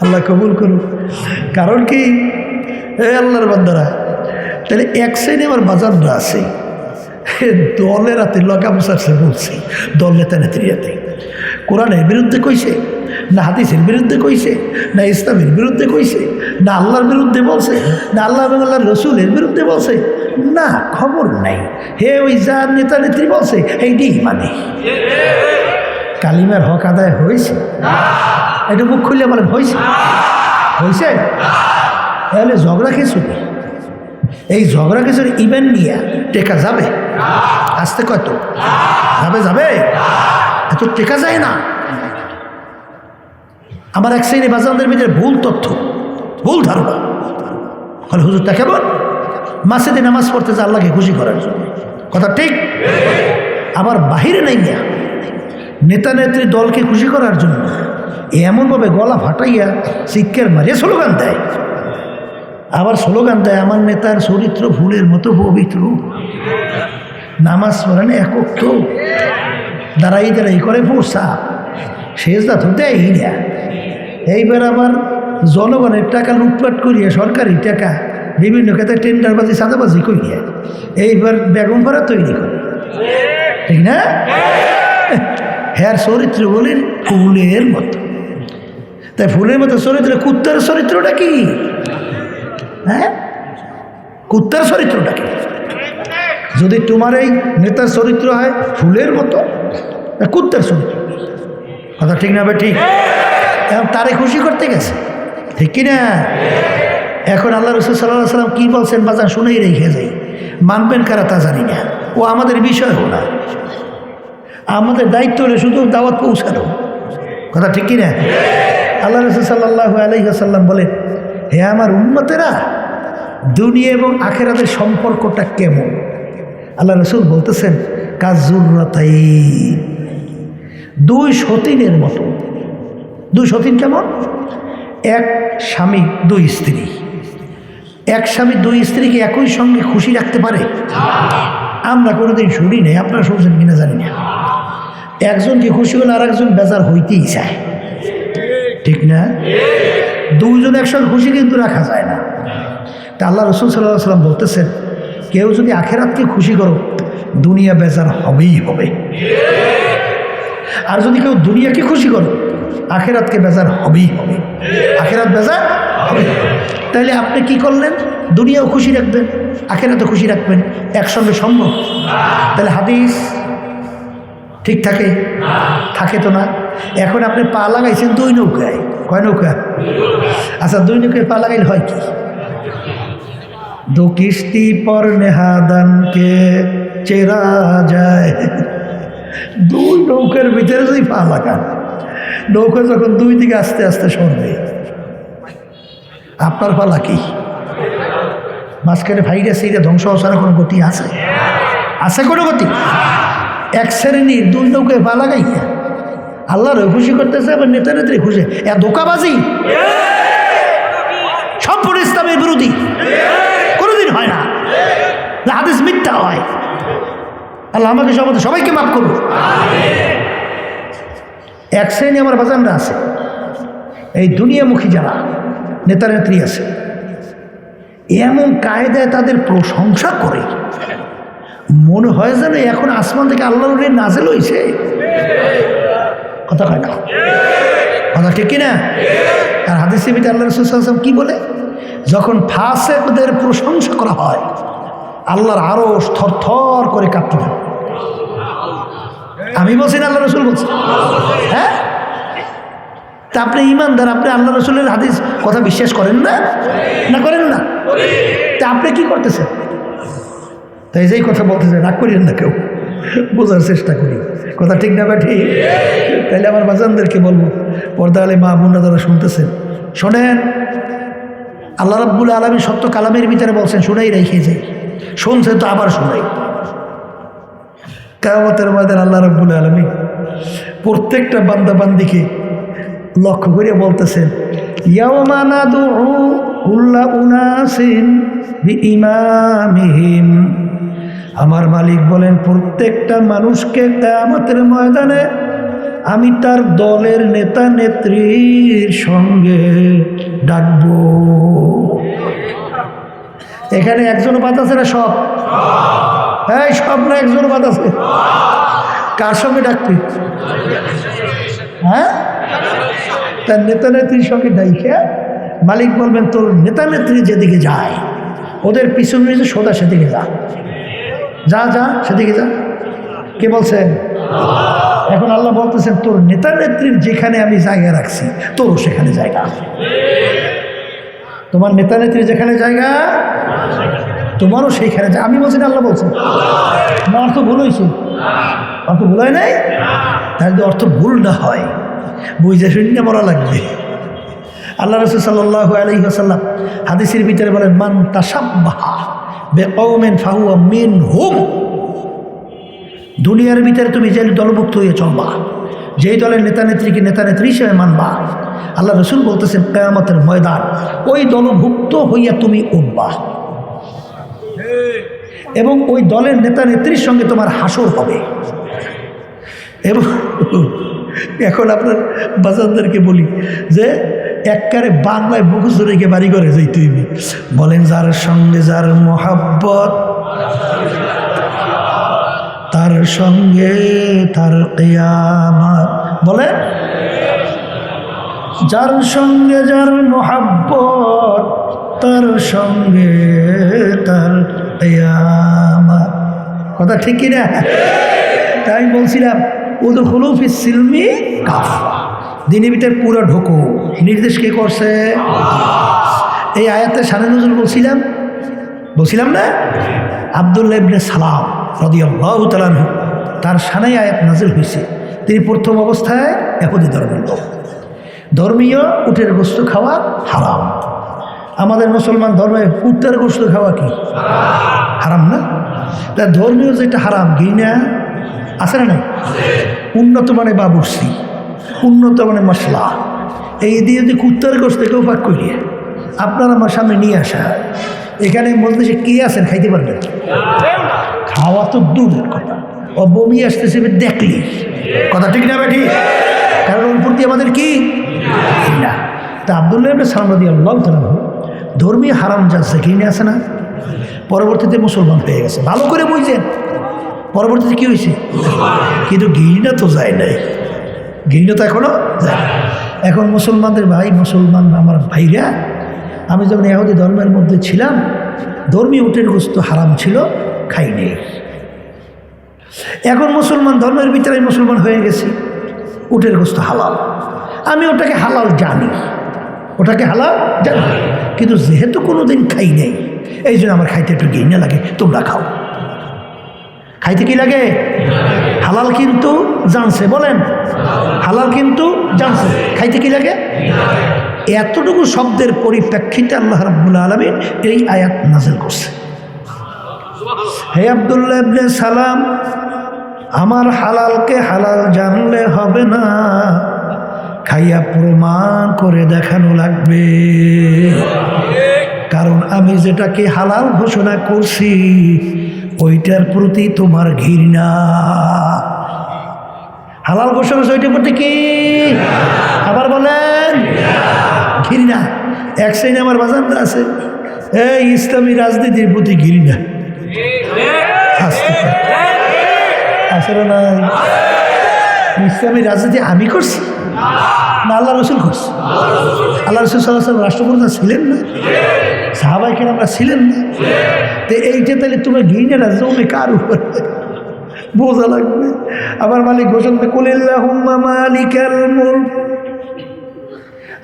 আল্লাহ কবুল করুন। কারণ কি, আল্লাহর বান্দারা, তাহলে এক সাইডে আমার বাজাররা আছে দলের হাতে লাগাম ছাড়ছে, বলছি দল নেতা নেত্রীর হাতে। কোরআনের বিরুদ্ধে কইছে, না হাদিসের বিরুদ্ধে কইছে, না ইসলামের বিরুদ্ধে কইছে, না আল্লাহর বিরুদ্ধে বলছে, না আল্লাহ এবং আল্লাহর রসুলের বিরুদ্ধে বলছে, না খবর নাই। হে ওই যার নেতা নেত্রী বলছে এইটাই মানে। কালিমার হক আদায় হয়েছে? এটা মুখ খুললে বলেন হয়েছে? হয়েছে? তাহলে ঝগড়া কিছু, এই ঝগড়া কিছুর ইভেন্ট নিয়ে টেকা যাবে? আসতে কত যাবে? যাবে? এত টেকা যায় না। আমার এক শ্রেণী বাজানদের ভিতরে ভুল তথ্য, ভুল ধারণা, বলে হুজুরটা কেমন মাসজিদে নামাজ পড়তে যে আল্লাহকে খুশি করার জন্য। কথা ঠিক। আবার বাহিরে নাই না নেতা নেত্রী দলকে খুশি করার জন্য এমনভাবে গলা ফাটাইয়া চিৎকার মারিয়া স্লোগান দেয়। আবার স্লোগান দেয় আমার নেতার চরিত্র ফুলের মতো পবিত্র, নামাজ পড়েন একক তো, দাঁড়াই দাঁড়াই করে পোষা, সেজদা তো দেয় না। এইবার আবার জনগণের টাকা লুটপাট করিয়া, সরকারি টাকা বিভিন্ন ক্ষেত্রে টেন্ডারবাজি সাদাবাজি করিয়া এইবার বেগম ভাড়া তৈরি করে, ঠিক না? হ্যার চরিত্র বলেন ফুলের মতো। তাই ফুলের মতো চরিত্র, কুত্তার চরিত্রটা কি? হ্যাঁ, কুত্তার চরিত্রটা কি? যদি তোমার এই নেতার চরিত্র হয় ফুলের মতো, কুত্তার চরিত্র। কথা ঠিক না? ঠিক। এখন তারে খুশি করতে গেছে, ঠিক কিনা? এখন আল্লাহ রসুল সাল্লাল্লাহু আলাইহি ওয়াসাল্লাম কি বলছেন বাজার শুনেই রেখে যাই, মানবেন কারা তা জানি না, ও আমাদের বিষয়ও না। আমাদের দায়িত্ব হলে শুধু দাওয়াত পৌঁছানো। কথা ঠিক কিনা? আল্লাহ রসুল সাল্লাল্লাহু আলাইহি ওয়াসাল্লাম বলেন, হে আমার উম্মতেরা, দুনিয়া এবং আখিরাতের সম্পর্কটা কেমন? আল্লাহ রসুল বলতেছেন কাজুররাতাই, দুই সতীনের মতো। দুই সতীন কেমন? এক স্বামী দুই স্ত্রী। এক স্বামী দুই স্ত্রীকে একই সঙ্গে খুশি রাখতে পারে? আমরা কোনোদিন শুনি নেই, আপনারা শুনছেন কিনা জানি না। একজনকে খুশি হলে আর একজন বেজার হইতেই চায়, ঠিক না? দুইজন একসঙ্গে খুশি কিন্তু রাখা যায় না। তা আল্লাহ রসুল সাল্লাল্লাহু আলাইহি ওয়াসাল্লাম বলতেছেন, কেউ যদি আখেরাতকে খুশি করো দুনিয়া বেজার হবেই হবে, আর যদি কেউ দুনিয়াকে খুশি করো আখেরাতকে বেজার হবেই হবে। আখেরাত বেজার হবে। তাইলে আপনি কি করলেন? দুনিয়াও খুশি রাখবেন, আখেরাতও খুশি রাখবেন, একসঙ্গে সম্ভব? তাহলে হাদিস ঠিক থাকে? থাকে তো না। এখন আপনি পা লাগাইছেন দুই নৌকায়, কয় নৌকা? আচ্ছা, দুই নৌকায় পা লাগাইলে হয় কি? দু কিস্তি পর নেহাদানকে চেরা যায়। দুই নৌকার ভিতরে যদি পা লাগান, নৌকা যখন দুই দিকে আস্তে আস্তে সরবে, আপনার পালা কি? মাঝখানে ভাইরাস এইটা ধ্বংস হওয়ার কোনো গতি আছে? আছে কোনো গতি? এক শ্রেণীর দুই নৌকায় পা লাগাইয়া আল্লাহর খুশি করতেছে, আবার নেতা নেত্রী খুশি। এ ধোঁকাবাজি, সম্পূর্ণ ইসলামের বিরোধী, কোনোদিন হয় না। হাদিস মিথ্যা হয়। আল্লাহ আমাকে সবাইকে মাফ করুন। এক শ্রেণী আমার বাজানরা আছে, এই দুনিয়ামুখী যারা নেতা নেত্রী আছে, এমন কায়দায় তাদের প্রশংসা করে মনে হয় যেন এখন আসমান থেকে আল্লাহর নাযিল হয়েছে। কথা কয় না, কথা ঠিক কিনা? আর হাদিসের ভিতরে আল্লাহ রাসূল সাল্লাল্লাহু আলাইহি ওয়াসাল্লাম কি বলে, যখন ফাসিকদের প্রশংসা করা হয় আল্লাহর আরশ থরথর করে কাঁপতে থাকে। আমি বলছি না, আল্লাহ রাসূল বলছেন। হ্যাঁ, তা আপনি ইমানদার, আপনি আল্লাহ রাসূলের হাদিস কথা বিশ্বাস করেন না? না করেন না? তা আপনি কি করতেছেন? তাই যেই কথা বলতেছে রাগ করিয়েন না, কেউ বোঝার চেষ্টা করি, কথা ঠিক না বা ঠিক? তাইলে আমার বাজানদেরকে বলবো, পর্দা আলে মা বোনরা যারা শুনতেছেন, শোনেন, আল্লাহ রাব্বুল আলামিন সত্য কালামের ভিতরে বলছেন, শুনেই রেখে যাই, শুনছেন তো আবার শোনাই। কিয়ামতের ময়দানে আল্লাহ রাব্বুল আলামিন প্রত্যেকটা বান্দা বান্দিকে লক্ষ্য করে বলতেছেন, ইয়াওমা নাদউ কুল্লা উনাসিন বিইমামিহিম। আমার মালিক বলেন, প্রত্যেকটা মানুষকে কিয়ামতের ময়দানে আমি তার দলের নেতা নেত্রীর সঙ্গে ডাকবো। এখানে একজনও বাদ আছে না? সব, হ্যাঁ সব না, একজনও বাদ আছে। কার সঙ্গে ডাকবে? হ্যাঁ, তার নেতা নেত্রীর সঙ্গে ডাইকে মালিক বলবেন, তোর নেতা নেত্রী যেদিকে যায় ওদের পিছনে নিয়ে সোজা সেদিকে যা, যা যা সেদিকে যা। কে বলছেন? এখন আল্লাহ বলতেছেন, তোর নেতা নেত্রীর যেখানে আমি জায়গা রাখছি তোরও সেখানে জায়গা। তোমার নেতা নেত্রী যেখানে জায়গা তোমারও সেইখানে। আমি বলছি না, আল্লাহ বলছেন। না, অর্থ ভুল হয়েছে? অর্থ ভুল হয় নাই? তাহলে যদি অর্থ ভুল না হয় বুঝে শুনে মরা লাগবে। আল্লাহ রাসূল সাল্লাল্লাহু আলাইহি ওয়াসাল্লাম হাদিসের ভিতরে বলেন, মান তাশাব্বাহা বিকওমিন ফাহুয়া মিনহুম। দুনিয়ার ভিতরে তুমি যে দলভুক্ত হয়ে চলবা, যেই দলের নেতা নেত্রীকে নেতা নেত্রী হিসেবে মানবা, আল্লাহ রাসূল বলতেছেন কিয়ামতের ময়দান ওই দলভুক্ত হইয়া তুমি উঠবা এবং ওই দলের নেতা নেত্রীর সঙ্গে তোমার হাসর হবে। এবং এখন আপনার বাজানদেরকে বলি যে একবারে বাংলায় মুখস্থ রেখে বাড়ি করে যাই তুই বলেন, যার সঙ্গে যার মোহাব্বত তার সঙ্গে তার কিয়ামত। বলে, যার সঙ্গে যার মোহাব্বত তার সঙ্গে তার কিয়ামত। কথা ঠিক কিনা? তাই বলছিলাম, উদখুলু ফিস সিলমি কাফা, দিনের ভিতরে পুরো ঢোকো। নির্দেশ কে করছে? এই আয়াতের শানে নজরুল বলছিলাম না, আব্দুল্লাহ ইবনে সালাম রাদিয়াল্লাহু তাআলা আনহু, তার শানে আয়াত নাজিল হয়েছে। তিনি প্রথম অবস্থায় ইহুদি ধর্মের লোক। ধর্মীয় উটের গোশত খাওয়া হারাম। আমাদের মুসলমান ধর্মে উটের গোশত খাওয়া কি হারাম না? তা ধর্মীয় যেটা হারাম, ঘৃণা আছে না? উন্নত মানে বাবুর্চি, উন্নত মানে মশলা, এই দিয়ে যদি কুত্তার গোশত কেউ পাক করিয়ে আপনার আমার সামনে নিয়ে আসা, এখানে মজলিসে কে আছেন খাইতে পারবেন? খাওয়া তো দূরের কথা, ও বমি আসতেছে দেখলি। কথা ঠিক না বেঠি? কারণ ওর প্রতি আমাদের কি না। তা আব্দুল্লাহ ইবনে সালাম রাদিয়াল্লাহু তাআলা ধর্মীয় হারাম যাচ্ছে, ঘৃণা আছে না? পরবর্তীতে মুসলমান হয়ে গেছে, ভালো করে বুঝছেন। পরবর্তীতে কি হয়েছে? কিন্তু ঘৃণা তো যায় নাই, ঘৃণা তো এখনো যায়। এখন মুসলমানদের ভাই, মুসলমান আমার ভাইরা, আমি যখন ইহুদি ধর্মের মধ্যে ছিলাম, ধর্মীয় উটের গোশত হারাম ছিল, খাই নেই। এখন মুসলমান ধর্মের ভিতরে মুসলমান হয়ে গেছি, উটের গোশত হালাল। আমি ওটাকে হালাল জানি, ওটাকে হালাল জানি, কিন্তু যেহেতু কোনো দিন খাই নেই, এই জন্য আমার খাইতে একটু ঘৃণা লাগে। তোমরা খাও, খাইতে কি লাগে? হালাল কিন্তু জানছে, বলেন হালাল কিন্তু জানছে, খাইতে কি লাগে? এতটুকু শব্দের পরিপ্রেক্ষিতে আল্লাহ রাব্বুল আলামিন এই আয়াত নাযিল করছে। হে আব্দুল্লাহ ইবনে সালাম, আমার হালালকে হালাল জানলে হবে না, খাইয়া প্রমাণ করে দেখানো লাগবে। কারণ আমি যেটাকে হালাল ঘোষণা করছি ওইটার প্রতি তোমার ঘৃণা। হালাল ঘোষণা ওইটার প্রতি কি? আবার বলেন, ঘৃণা। এক শ্রেণী আমার বাজানরা আছে, এই ইসলামী রাজনীতির প্রতি ঘৃণা আছে না নাই? ইসলামী রাজনীতি আমি করছি না আল্লাহ রসুল করছি? আল্লাহ রসুল সাল্লাল্লাহু আলাইহি ওয়াসাল্লাম রাষ্ট্রপ্রধান ছিলেন না? সাহাবায়ে কেরামরা ছিলেন না? তো এইটা তাহলে তোমরা ঘৃণা না জমে কার উপরে বোঝা লাগবে। আমার মালিক ঘোষণা করে কুলিল্লাহুম্মা মালিকাল মুলক,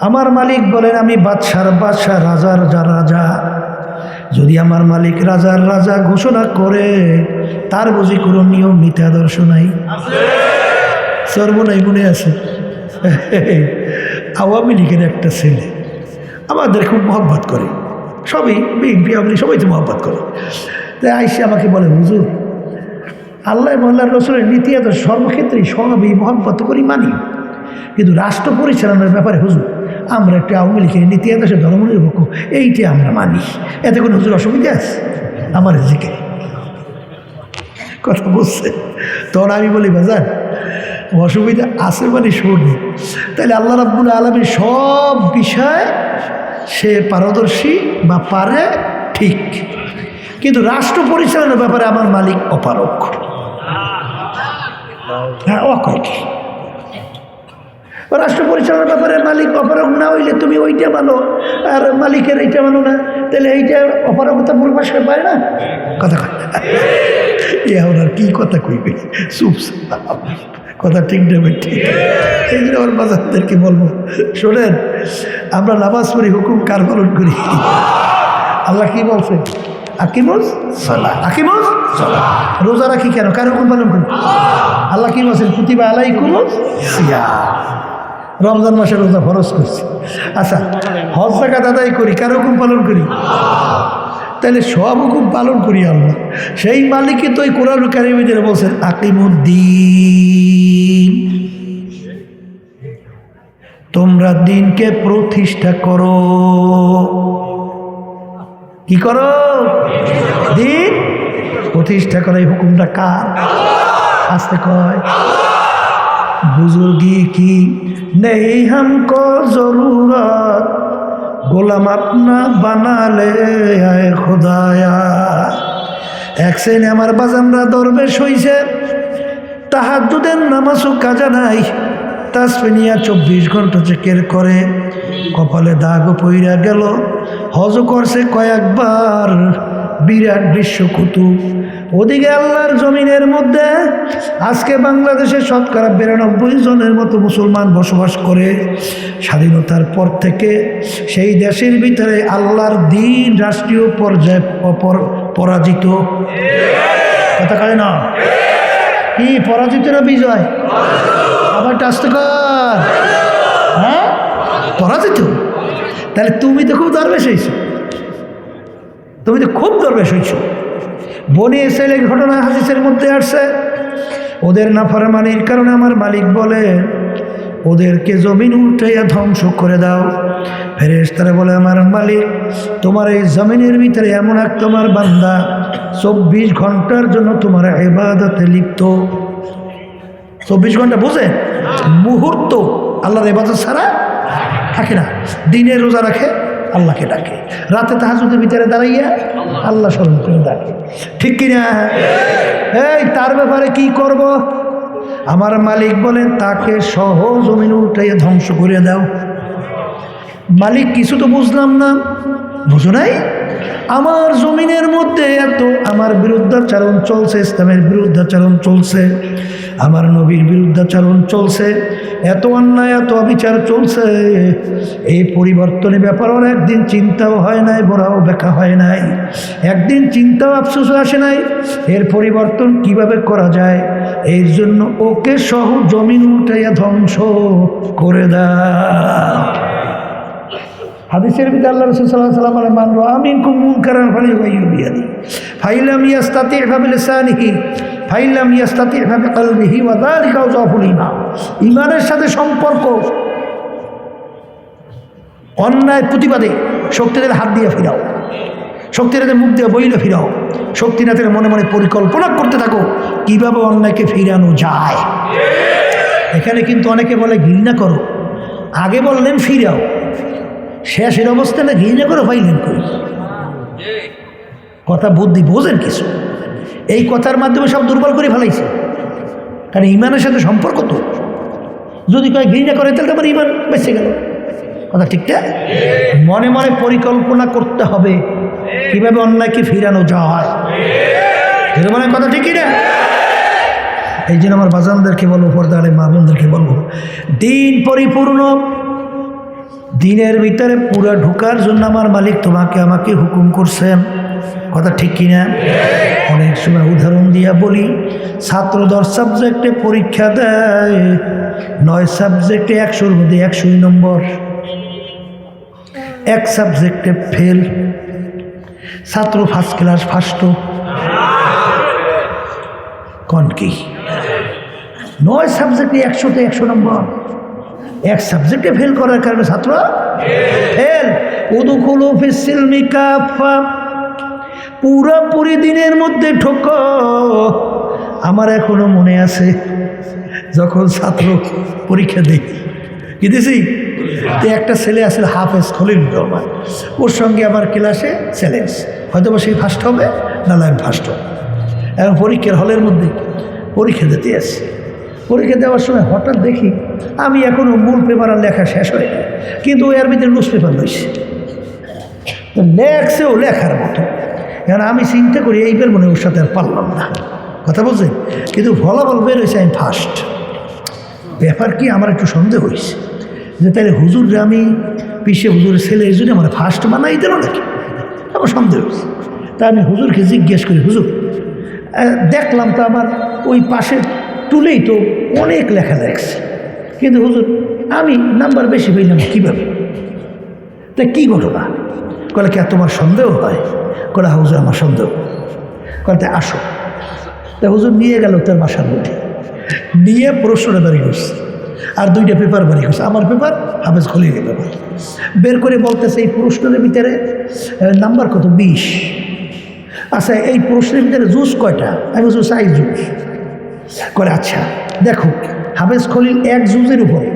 আমার মালিক বলেন আমি বাদশার বাদশা, রাজার রাজা। যদি আমার মালিক রাজার রাজা ঘোষণা করে তার বুঝি কোনো নিয়ম নীতি আদর্শ নাই? সর্বনাই মনে আছে আওয়ামী লীগের একটা ছেলে আমাদের খুব মহব্বত করে, সবই বিএনপি আওয়ামী লীগ সবাই তো মহব্বত করে। তাই আইসে আমাকে বলে হুজুর আল্লাহ আল্লাহর রসুলের নীতি আদর্শ সর্বক্ষেত্রেই সবই মহব্বত করি মানি, কিন্তু রাষ্ট্র পরিচালনার ব্যাপারে হুজুর আমরা একটা আওয়ামী লীগের নীতি আদর্শ ধর্মনিরপেক্ষ এইটি আমরা মানি, এতে কোনো হুজুর অসুবিধা আছে? আমার দিকে কথা বুঝছে? তখন আমি বলি বাজার অসুবিধা আছে মানে শুনি, তাহলে আল্লাহ রাব্বুল আলামিন সব বিষয় সে পারদর্শী বা পারে ঠিক, কিন্তু রাষ্ট্র পরিচালনার ব্যাপারে আমার মালিক অপারক। হ্যাঁ অকয় কি রাষ্ট্র পরিচালনার ব্যাপারে মালিক অপারক না হইলে তুমি ওইটা মানো আর মালিকের এইটা মানো না, তাহলে এইটা অপারকতা প্রকাশ করে পারে না? কথা কয় এখন আর কি কথা কইবে, চুপ কথা ঠিক নেবে ঠিক। এই জন্য আমার বাজারদেরকে বলবো শোনেন, আমরা নামাজ পড়ি হুকুম কার পালন করি? আল্লাহ কি বলছে? আকিমুস সালাহ, আকিমুস সালাহ। রোজা রাখি কেন? কার হুকুম পালন করি? আল্লাহ কি বলছেন? কুতিবা আলাইকুমুস সিয়াম, রমজান মাসে রোজা ফরজ করছে। আচ্ছা হজ যাকাত আদায় করি, কার হুকুম পালন করি? তাহলে সব হুকুম পালন করি আল্লাহ। সেই মালিকই তো এই কোরআন কারিমে বলছেন আকিমুদ্দিন, তোমরা দিনকে প্রতিষ্ঠা করো। কি করো? দিন প্রতিষ্ঠা করো। এই হুকুমটা কার? আসতে কয় বুজুর্গি কি নেই হামকো জরুরত, গোলাম আপনা বানালে আয় খোদায়া। এক শ্রেণী আমার বাজানরা দরবেশ হইছে, তাহাজ্জুদের নামাজও কাজা নাই, তাসবিহিয়া 24 ঘন্টা চেকের করে, কপালে দাগও পইরা গেল, হজ করছে কয়েকবার, বিরাট বিশ্বকুতুব। ওদিকে আল্লাহর জমিনের মধ্যে আজকে বাংলাদেশে শতকরা 92 জনের মতো মুসলমান বসবাস করে। স্বাধীনতার পর থেকে সেই দেশের ভিতরে আল্লাহর দ্বীন রাষ্ট্রীয় পর্যায়ে পরাজিত। কথা কয় না? কি পরাজিত না বিজয়? আবার টাস্টকর, হ্যাঁ পরাজিত। তাহলে তুমি তো খুব দরবেশ হয়েছো, তুমি তো খুব দরবেশ হয়েছো। বনি ইসরাইলের ঘটনা হাদিসের মধ্যে আসছে, ওদের নাফরমানির কারণে আমার মালিক বলে ওদেরকে জমিন উল্টাইয়া ধ্বংস করে দাও। ফেরেশতারা বলে আমার মালিক তোমার এই জমিনের ভিতরে এমন এক তোমার বান্দা 24 ঘন্টার জন্য তোমার ইবাদতে লিপ্ত। 24 ঘন্টা বুঝে মুহূর্ত আল্লাহর ইবাদত ছাড়া থাকে না। দিনে রোজা রাখে, আল্লাহকে ডাকে, রাতে তাহাজ্জুদের ভিতরে দাঁড়াইয়া আল্লাহ স্মরণ করে ডাকে, ঠিক কিনা? এই তার ব্যাপারে কি করব? আমার মালিক বলেন তাকে সহ জমিন উল্টাইয়া ধ্বংস করে দাও। মালিক কিছু তো বুঝলাম না, বুঝো নাই? আমার জমিনের মধ্যে এত আমার বিরুদ্ধাচরণ চলছে, ইসলামের বিরুদ্ধাচরণ চলছে, আমার নবীর বিরুদ্ধাচরণ চলছে, এত অন্যায় এত অবিচার চলছে। এই পরিবর্তনের ব্যাপার ওর একদিন চিন্তাও হয় নাই, বড়াও ব্যাখ্যা হয় নাই, একদিন চিন্তাও আফসোস আসে নাই এর পরিবর্তন কিভাবে করা যায়। এর জন্য ওকে সহ জমিন উল্টাইয়া ধ্বংস করে দাও। হাদিসের ভিতরে আল্লাহ রাসূল সাল্লাল্লাহু আলাইহি ওয়াসাল্লাম বলেন মান রাআ মিনকুম মুনকারান ফালিয়ুগাইয়িরহু বিয়াদিহি ফাইলাম ইয়াস্তাতি' ফাবিলিসানিহি ফাইলাম ইয়াস্তাতি' ফাবিকলবিহি ওয়া যালিকা যাফুল ঈমান। ঈমানের সাথে সম্পর্ক অন্যায় প্রতিবাদে শক্তি দিলে হাত দিয়ে ফিরাও, শক্তি দিলে মুখ দিয়ে বইলে ফিরাও, শক্তি না থাকলে মনে মনে পরিকল্পনা করতে থাকো কিভাবে অন্যায়কে ফিরানো যায়। এখানে কিন্তু অনেকে বলে ঘৃণা করো, আগে বললেন ফিরাও, শেষের অবস্থানে ঘৃণা করে পাইলেন কই? কথা বুদ্ধি বোঝেন কিছু? এই কথার মাধ্যমে সব দুর্বল করে ফেলাইছে, কারণ ইমানের সাথে সম্পর্ক তো যদি কয় ঘৃণা করে তাহলে আমার ইমান বেঁচে গেল। কথা ঠিক না? মনে মনে পরিকল্পনা করতে হবে কিভাবে অন্যায়কে ফিরানো যায়। এর মানে কথা ঠিকই না? এই জন্য আমার বাজানদেরকে বলবো, পর্দা আলে মা বোনদেরকে বলবো, দিন পরিপূর্ণ, দিনের ভিতরে পুরো ঢোকার জন্য আমার মালিক তোমাকে আমাকে হুকুম করছেন। কথা ঠিক কিনা? অনেক সময় উদাহরণ দিয়া বলি, ছাত্র 10 সাবজেক্টে পরীক্ষা দেয়, 9 সাবজেক্টে 100-র মধ্যে 100 নম্বর, 1 সাবজেক্টে ফেল। ছাত্র ফার্স্ট ক্লাস ফার্স্ট কোন কি? 9 সাবজেক্টে 100-তে 100 নম্বর, 1 সাবজেক্টে ফেল করার কারণে ছাত্র ফেল। উদখুলু ফিস সিলমি কাফা, পুরোপুরি দিনের মধ্যে ঢোকো। আমার এখনো মনে আছে যখন ছাত্র পরীক্ষা দিই, কি দিছি, তো একটা ছেলে আসলে হাফেজ খলিল রহমান, ওর সঙ্গে আমার ক্লাসে চ্যালেঞ্জ, হয়তো বা সেই ফার্স্ট হবে না আমি ফার্স্ট হবে। এখন পরীক্ষার হলের মধ্যে পরীক্ষা দিতে আসি, পরীক্ষা দেওয়ার সময় হঠাৎ দেখি আমি এখনও মূল পেপার আর লেখা শেষ হয় না, কিন্তু এর ভিতরে লুজ পেপার লইছে, লেখছেও লেখার মতো। এখন আমি চিন্তা করি এইবার মনে ওর সাথে আর পারলাম না, কথা বলছেন, কিন্তু ফলাফল বের হয়েছে আমি ফার্স্ট। ব্যাপার কি, আমার একটু সন্দেহ হয়েছে যে তাহলে হুজুররা আমি পিছিয়ে হুজুরের ছেলে এই জন্য আমার ফার্স্ট বানাই দিল নাকি, আমার সন্দেহ হয়েছে। তা আমি হুজুরকে জিজ্ঞেস করি, হুজুর দেখলাম তো আমার ওই পাশের টুলেই তো অনেক লেখা লেখছে, কিন্তু হুজুর আমি নাম্বার বেশি পেলাম কীভাবে, তা কী ঘটনা? বলে কে তোমার সন্দেহ হয়? বলে হুজুর আমার সন্দেহ। বলতে আসো। তা হুজুর নিয়ে গেল তার বাসার মধ্যে, নিয়ে প্রশ্নটা বাড়ি করছে, আর 2টা পেপার বাড়ি করছে, আমার পেপার হাফেজ খলিলের পেপার, বের করে বলতেছে এই প্রশ্নের ভিতরে নাম্বার কত? 20। আচ্ছা এই প্রশ্নের ভিতরে জুস কয়টা? আমি বলছি 4 জুস। করে আচ্ছা দেখো, হাফেজ খলিল 1 জুজের উপরে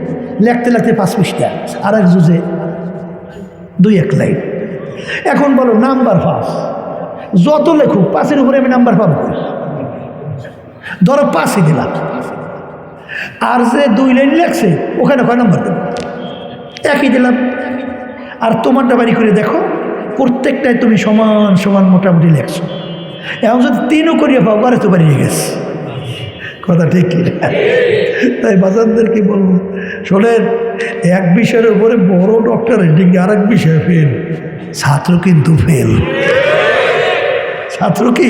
লিখতে লিখতে 5 পৃষ্ঠা, আর 1 জুজে 2-1 লাইন। এখন বলো নাম্বার 5, যত লেখুক 5-এর উপরে আমি নাম্বার পাবো, ধরো 5ই দিলাম, আর যে 2 লাইন লেখছে ওখানে কয় নাম্বার দেবো? 1ই দিলাম। আর তোমারটা বাড়ি করে দেখো, প্রত্যেকটাই তুমি সমান সমান মোটামুটি লেখছো। এখন যদি 3ও করিয়ে পাও, বারে তো বাড়িয়ে গেছে। কথা ঠিক কি? তাই বাজারদেরকে বলবো, শোনেন, এক বিষয়ের উপরে বড় ডক্টরের ডিগ্রি, আর এক বিষয়ে ফেল, ছাত্র কিন্তু ফেল, ছাত্র কি?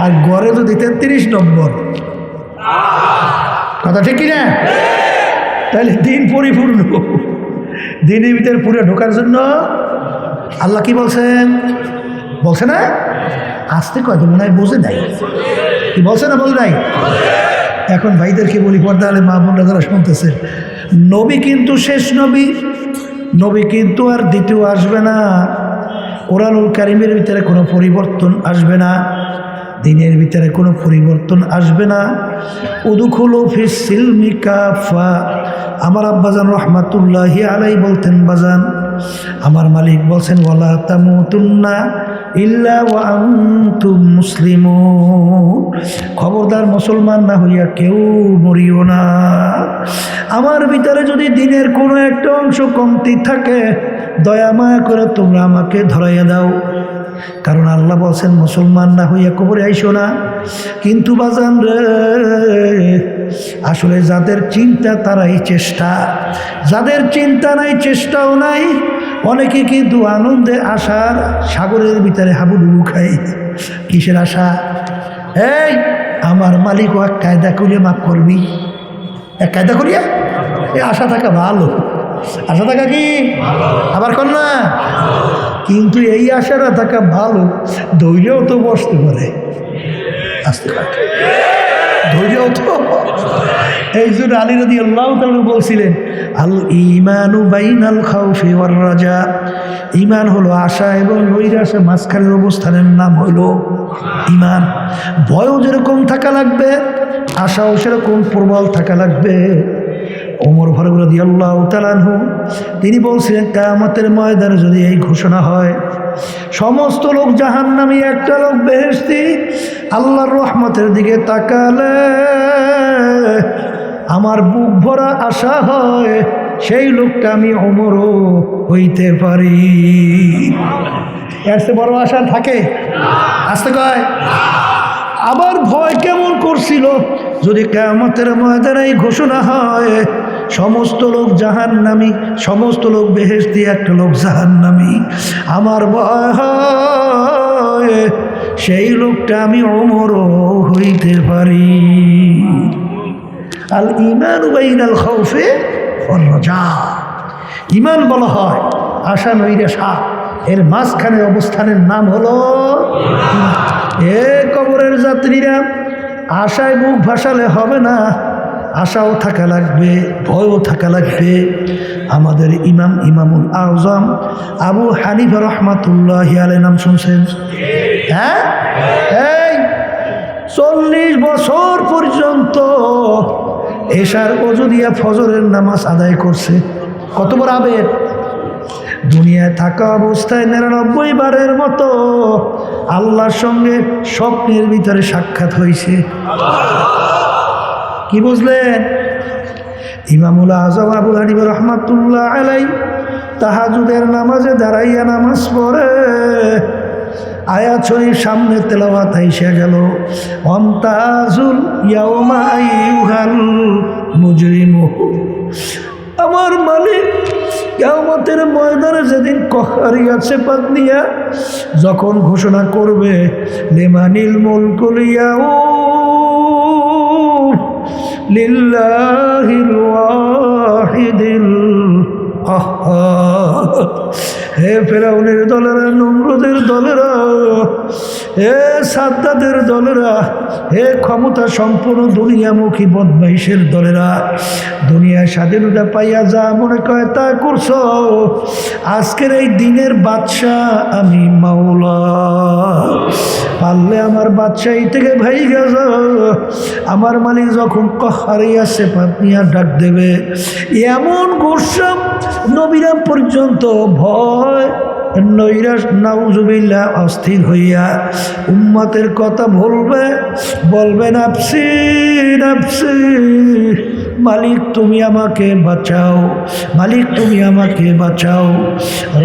আর গড়ে যদি 33 নম্বর, কথা ঠিক কিনা? তাহলে দিন পরিপূর্ণ, দিনের ভিতরে পুরো ঢোকার জন্য আল্লাহ কি বলছেন? বলছে না? আসতে কয়তো মনে হয় বোঝে নাই, কি বলছে না? বল নাই। এখন ভাইদেরকে বলি, পর্দা আলে মা বোনরা যারা শুনতেছেন, নবী কিন্তু শেষ নবী, নবী কিন্তু আর দ্বিতীয় আসবে না। কোরআনুল কারীমের ভিতরে কোনো পরিবর্তন আসবে না, দিনের ভিতরে কোনো পরিবর্তন আসবে না। উদখুলু ফিস সিলমি কাফা। আমার আব্বাজান রহমাতুল্লাহি আলাইহি বলতেন, বাজান আমার মালিক বলছেন, ওয়ালা তামুতুন্না ইল্লা ওয়া আনতুম মুসলিমুন, খবরদার মুসলমান না হইয়া কেউ মরিও না। আমার ভিতরে যদি দিনের কোনো একটা অংশ কমতি থাকে, দয়া মায়া করে তোমরা আমাকে ধরাইয়া দাও, কারণ আল্লাহ বলছেন মুসলমান না হইয়া কবরে আইসো না। কিন্তু বাজান রে, আসলে যাদের চিন্তা তারাই চেষ্টা, যাদের চিন্তা নাই চেষ্টাও নাই, অনেকে কিন্তু আনন্দে আশার সাগরের ভিতরে হাবুডুবু খায়। কিসের আশা? এই আমার মালিক এক কায়দা করিয়া মাফ করবি, এক কায়দা করিয়া, এই আশা থাকা ভালো, আশা থাকা কি আবার কর না, কিন্তু এই আশাটা থাকা ভালো, ধৈর্যও তো বসতে পারে, আসতে পারে ধৈর্যও তো। এই জন্য আলী রাদিয়াল্লাহু তাআলা বলছিলেন, আল ঈমানু বাইনাল খাউফি ওয়ার রাজা, ঈমান হলো আশা এবং নৈরাশা মাঝখানের অবস্থানের নাম হলো ঈমান। ভয়ও যেরকম থাকা লাগবে, আশাও সেরকম প্রবল থাকা লাগবে। ওমর ফারুক রাদিয়াল্লাহু তাআলা আনহু তিনি বলছিলেন, কিয়ামতের ময়দানে যদি এই ঘোষণা হয় সমস্ত লোক জাহান্নামী, একটা লোক বেহেশতি, আল্লাহর রহমতের দিকে তাকালে আমার বুক ভরা আশা হয় সেই লোকটা আমি ওমরও হইতে পারি। এর চেয়ে বড় আশা থাকে? আসতে কয়। আবার ভয় কেমন করছিল, যদি কিয়ামতের ময়দানে ঘোষণা হয় সমস্ত লোক জাহান্নামী, সমস্ত লোক বেহেশতি, একটা লোক জাহান্নামী, আমার ভয় হয় সেই লোকটা আমি ওমরও হইতে পারি। আল ঈমানু বাইনাল খাউফি ওয়ার রাজা। ঈমান বলা হয় আশা নৈরাশা, এর মাঝখানে অবস্থানের নাম হলো ঈমান। এ কবরের যাত্রীরা, আশায় মুখ ভাসালে হবে না, আশাও থাকা লাগবে, ভয়ও থাকা লাগবে। আমাদের ইমামুল আযম আবু হানিফা রাহমাতুল্লাহি আলাইহি নাম শুনছেন? হ্যাঁ, এই 40 বছর পর্যন্ত এশার ওযু দিয়া ফজরের নামাজ আদায় করছে। কত বড় আবেগ! দুনিয়ায় থাকা অবস্থায় 99 বারের মতো আল্লাহর সঙ্গে স্বপ্নের ভিতরে সাক্ষাৎ হয়েছে। কি বুঝলেন? ইমামুল আযম আবু হানিফা রাহমাতুল্লাহ আলাইহি তাহাজ্জুদের নামাজে দাঁড়াইয়া নামাজ পড়ে আয়াত শরীফ সামনে তেলাওয়াত আইসা গেল, ওয়ামতাজুল ইয়াওমা আইয়ুহাল মুজরিমু। আমার মালিক কিয়ামতের ময়দানে যেদিন কহারিয়া সেপাত নিয়া যখন ঘোষণা করবে লিমানিল মুলকুল ইয়াউম লিল্লাহিল ওয়াহিদিল কাহ্হার। হে ফেরাউনের দলেরা, নমরুদের দলেরা, হে সাদ্দাদের দলেরা, হে ক্ষমতা সম্পন্ন দুনিয়ামুখী বদমাইশের দলেরা, দুনিয়ায় স্বাধীনতা পাইয়া যা মনে করে তা করছো, আজকের এই দিনের বাদশাহ আমি মাওলা। পারলে আমার বাদশাহী থেকে ভাইগা যাও। আমার মালিক যখন কহারিয়া সেপাত নিয়া ডাক দেবে, এমন গোস্বাম নবীরা পর্যন্ত ভয় নৈরাশ নাউজুবিল্লাহ অস্থির হইয়া উম্মতের কথা বলবে নাফসি নাফসি, মালিক তুমি আমাকে বাঁচাও, মালিক তুমি আমাকে বাঁচাও।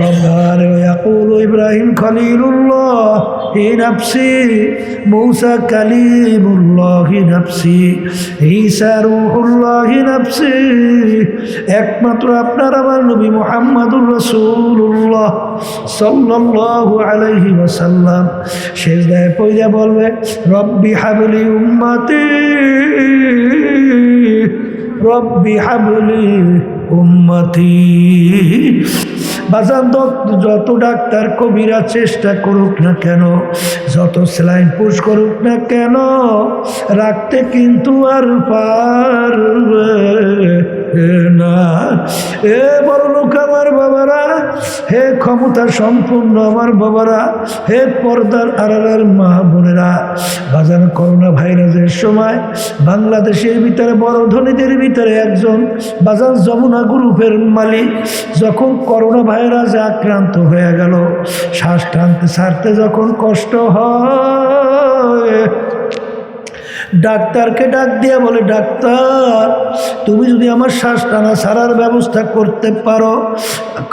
রব্বার ইয়াকুল ইব্রাহিম খলিলুল্লাহ হি নাফসি, মূসা কালিমুল্লাহ হি নাফসি, ঈসা রূহুল্লাহ হি নাফসি। একমাত্র আপনার আমার নবী মুহাম্মদুর রাসূলুল্লাহ সাল্লাল্লাহু আলাইহি ওয়াসাল্লাম সিজদায় পড়ে বলবে, রব্বি হাবলি উম্মতি, রব্বি হাবলি উম্মতি। বাজান যত ডাক্তার কবিরা চেষ্টা করুক না কেন, যত সেলাইন পুশ করুক না কেন, রাখতে কিন্তু আর পারবে না। এ বড় লোক আমার বাবারা, হে ক্ষমতা সম্পূর্ণ আমার বাবারা, হে পর্দার আড়ালের মা বোনেরা, বাজান করোনা ভাইরাসের সময় বাংলাদেশের ভিতরে বড় ধনীদের ভিতরে একজন বাজান যমুনা গ্রুপের মালিক যখন করোনা ভাইরাসে আক্রান্ত হয়ে গেল, শ্বাস টানতে ছাড়তে যখন কষ্ট হয়, ডাক্তারকে ডাক দিয়া বলে, ডাক্তার তুমি যদি আমার শ্বাস টানা ছাড়ার ব্যবস্থা করতে পারো,